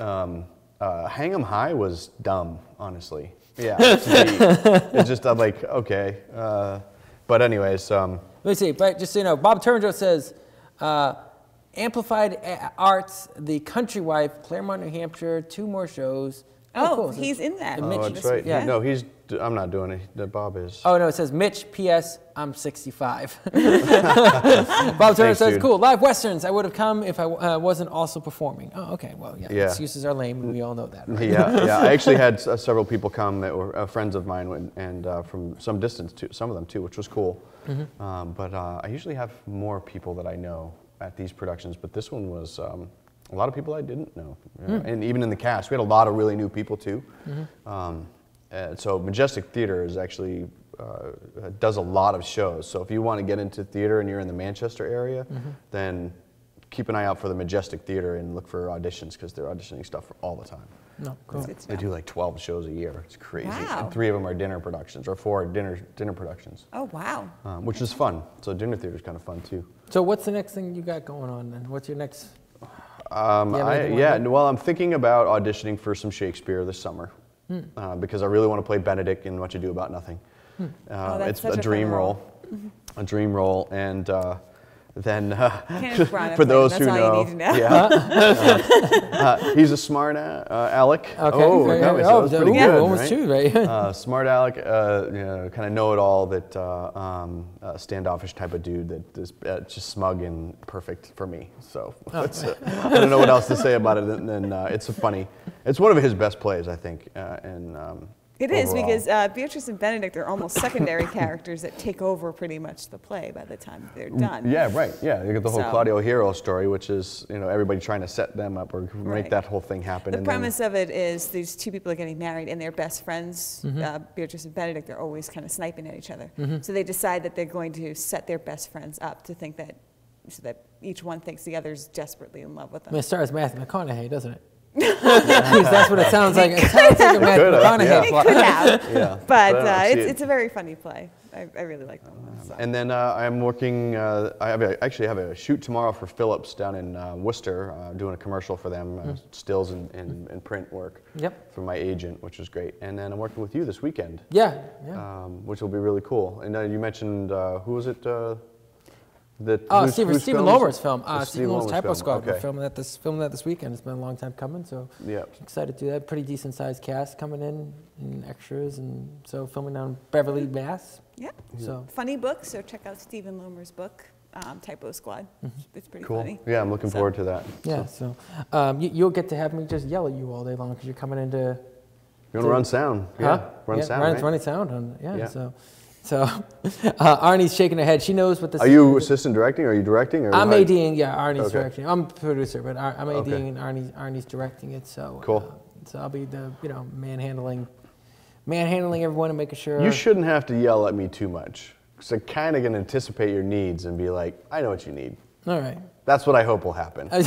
Hang 'em High was dumb, honestly. Yeah, it's just I'm like, okay. But anyways. Let me see, but just so you know, Bob Turndrow says, Amplified Arts, The Country Wife, Claremont, New Hampshire, 2 more shows. Oh, cool. he's in that. That's right. Yeah. No, I'm not doing it. Bob is. Oh, no, it says, Mitch, P.S., I'm 65. Bob Turner says, cool, live Westerns. I would have come if I wasn't also performing. Oh, okay, well, yeah. Excuses are lame, and we all know that, right? Yeah. I actually had several people come that were friends of mine and from some distance, too, some of them, too, which was cool. But I usually have more people that I know at these productions, but this one was a lot of people I didn't know. And even in the cast, we had a lot of really new people, too. So Majestic Theater is actually does a lot of shows. So if you want to get into theater and you're in the Manchester area, then keep an eye out for the Majestic Theater and look for auditions because they're auditioning stuff all the time. No, cool. They do like 12 shows a year. It's crazy. Wow. And 3 of them are dinner productions, or 4 dinner productions. Oh, wow. Which is fun. So dinner theater is kind of fun too. So what's the next thing you got going on then? What's your next? Well, I'm thinking about auditioning for some Shakespeare this summer because I really want to play Benedict in What You Do About Nothing. It's a dream role. A dream role, and then for those who know, he's a smart Alec. Okay, that was pretty good, almost true, right? Smart Alec, kind of know-it-all, that standoffish type of dude that is just smug and perfect for me. So I don't know what else to say about it. Than it's one of his best plays, I think, It is, because Beatrice and Benedict are almost secondary characters that take over pretty much the play by the time they're done. Yeah, right. Yeah, you get the whole Claudio Hero story, which is everybody trying to set them up or make that whole thing happen. The premise of it is these 2 people are getting married and they're best friends. Beatrice and Benedict are always kind of sniping at each other. So they decide that they're going to set their best friends up to think that, so that each one thinks the other's desperately in love with them. I mean, it stars Matthew McConaughey, doesn't it? That's what it sounds like. It sounds like a Matthew McConaughey plot. Could have, but it's a very funny play. I really like them. So. And then I'm working. I actually have a shoot tomorrow for Philips down in Worcester, doing a commercial for them, stills and print work. For my agent, which is great. And then I'm working with you this weekend. Which will be really cool. And you mentioned who was it? Stephen Lomer's film. Stephen Lomer's Typo Squad. We're filming that this weekend. It's been a long time coming, so excited to do that. Pretty decent sized cast coming in, and extras, and so filming down Beverly, Mass. So funny book. So check out Stephen Lomer's book, Typo Squad. It's pretty funny. Yeah, I'm looking forward to that. Yeah, so you'll get to have me just yell at you all day long because you're coming into. You want to run sound? Run sound. Running sound. So Arnie's shaking her head. She knows what this is. Are you assistant directing? Or are you directing? Or I'm ADing. Yeah, Arnie's directing. I'm a producer, but I'm ADing and Arnie's directing it. So cool. So I'll be the manhandling everyone and making sure. You shouldn't have to yell at me too much, because I'm kind of going to anticipate your needs and be like, I know what you need. All right. That's what I hope will happen. I'm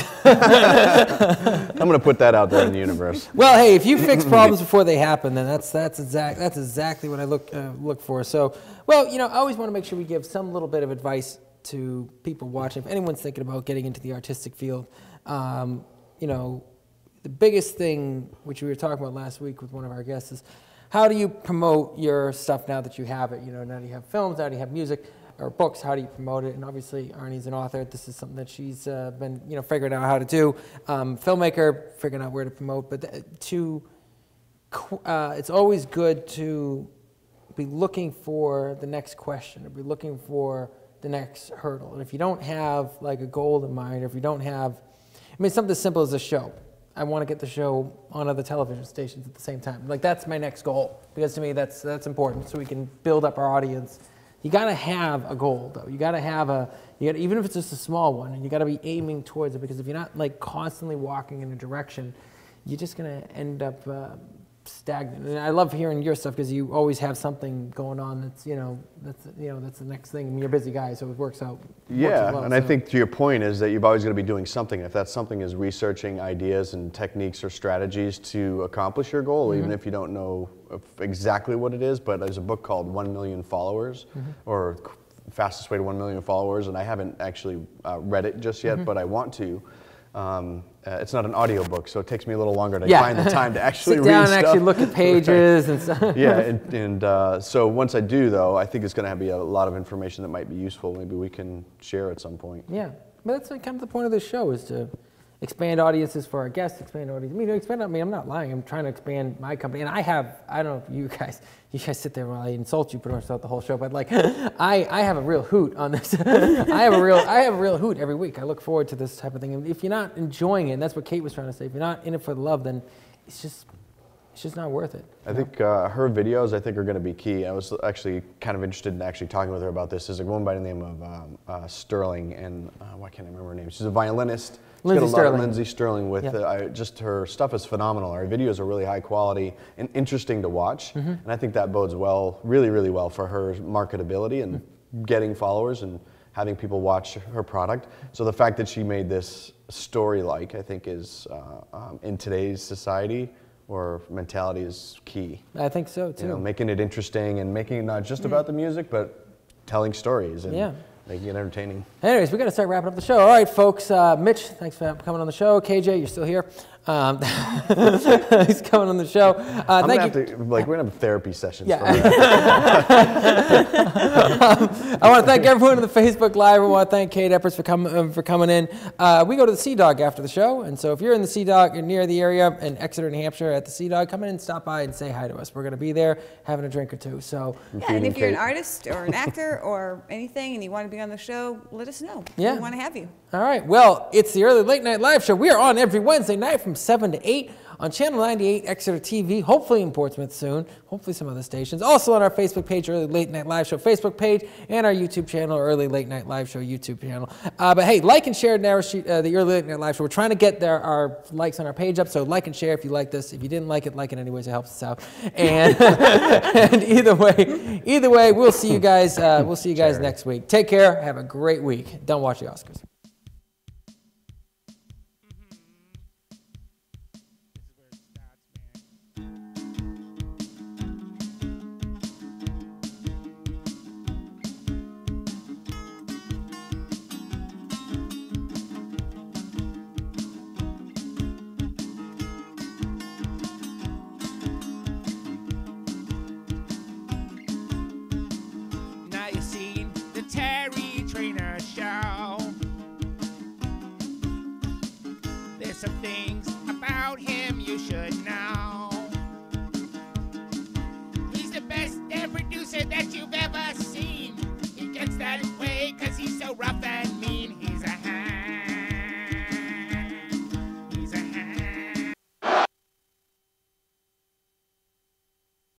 going to put that out there in the universe. Well, hey, if you fix problems before they happen, then that's exactly what I look for. So, well, I always want to make sure we give some little bit of advice to people watching. If anyone's thinking about getting into the artistic field, the biggest thing, which we were talking about last week with one of our guests, is how do you promote your stuff now that you have it? Now that you have films, now that you have music or books, how do you promote it? And obviously, Arnie's an author. This is something that she's been, figuring out how to do. Filmmaker, figuring out where to promote. But it's always good to be looking for the next question, or be looking for the next hurdle. And if you don't have like a goal in mind, or if you don't have, something as simple as a show. I want to get the show on other television stations at the same time. Like, that's my next goal, because to me that's important, so we can build up our audience. You got to have a goal, though. You got to have even if it's just a small one, and you got to be aiming towards it, because if you're not like constantly walking in a direction, you're just going to end up stagnant. And I love hearing your stuff, because you always have something going on that's the next thing. I mean, you're a busy guy, so it works out. I think to your point is that you've always got to be doing something. If that something is researching ideas and techniques or strategies to accomplish your goal, even if you don't know exactly what it is. But there's a book called 1 Million Followers, or Fastest Way to 1 Million Followers, and I haven't actually read it just yet, but I want to. It's not an audiobook, so it takes me a little longer to find the time to actually sit down read stuff. And actually look at pages and stuff. So once I do, though, I think it's going to be a lot of information that might be useful. Maybe we can share at some point. Yeah, but that's kind of the point of this show, is to expand audiences for our guests, expand audiences. I'm not lying. I'm trying to expand my company, and I don't know if you guys sit there while I insult you pretty much throughout the whole show, but like, I have a real hoot on this. I have a real hoot every week. I look forward to this type of thing. And if you're not enjoying it, and that's what Kate was trying to say, if you're not in it for the love, then it's just not worth it. I think her videos, are going to be key. I was actually kind of interested in actually talking with her about this. There's a woman by the name of Sterling, and why can't I remember her name? She's a violinist. Lindsay Sterling with just her stuff is phenomenal. Her videos are really high quality and interesting to watch, and I think that bodes well, really, really well for her marketability and getting followers and having people watch her product. So the fact that she made this story-like, I think, is in today's society or mentality is key. I think so too. You know, making it interesting and making it not just about the music, but telling stories and making it entertaining. Anyways, we got to start wrapping up the show. All right, folks. Mitch, thanks for coming on the show. KJ, you're still here. He's coming on the show. I'm gonna have to, like, we're gonna have therapy sessions. Yeah. I want to thank everyone on the Facebook Live. I want to thank Kate Eppers for coming in. We go to the Sea Dog after the show, and so if you're in the Sea Dog, you're near the area in Exeter, New Hampshire, at the Sea Dog, come in and stop by and say hi to us. We're gonna be there having a drink or two. So yeah, and if you're an artist or an actor or anything, and you want to be on the show, let us know. Yeah, we want to have you. All right. Well, it's the Early Late Night Live Show. We are on every Wednesday night from 7 to 8 on Channel 98 Exeter TV, hopefully in Portsmouth soon, hopefully some other stations. Also on our Facebook page, Early Late Night Live Show Facebook page, and our YouTube channel, Early Late Night Live Show YouTube channel. But hey, like and share the Early Late Night Live Show. We're trying to get our likes on our page up, so like and share if you like this. If you didn't like it anyways. It helps us out. And, and either way, we'll see you guys. Next week. Take care. Have a great week. Don't watch the Oscars. Traynor show. There's some things about him you should know.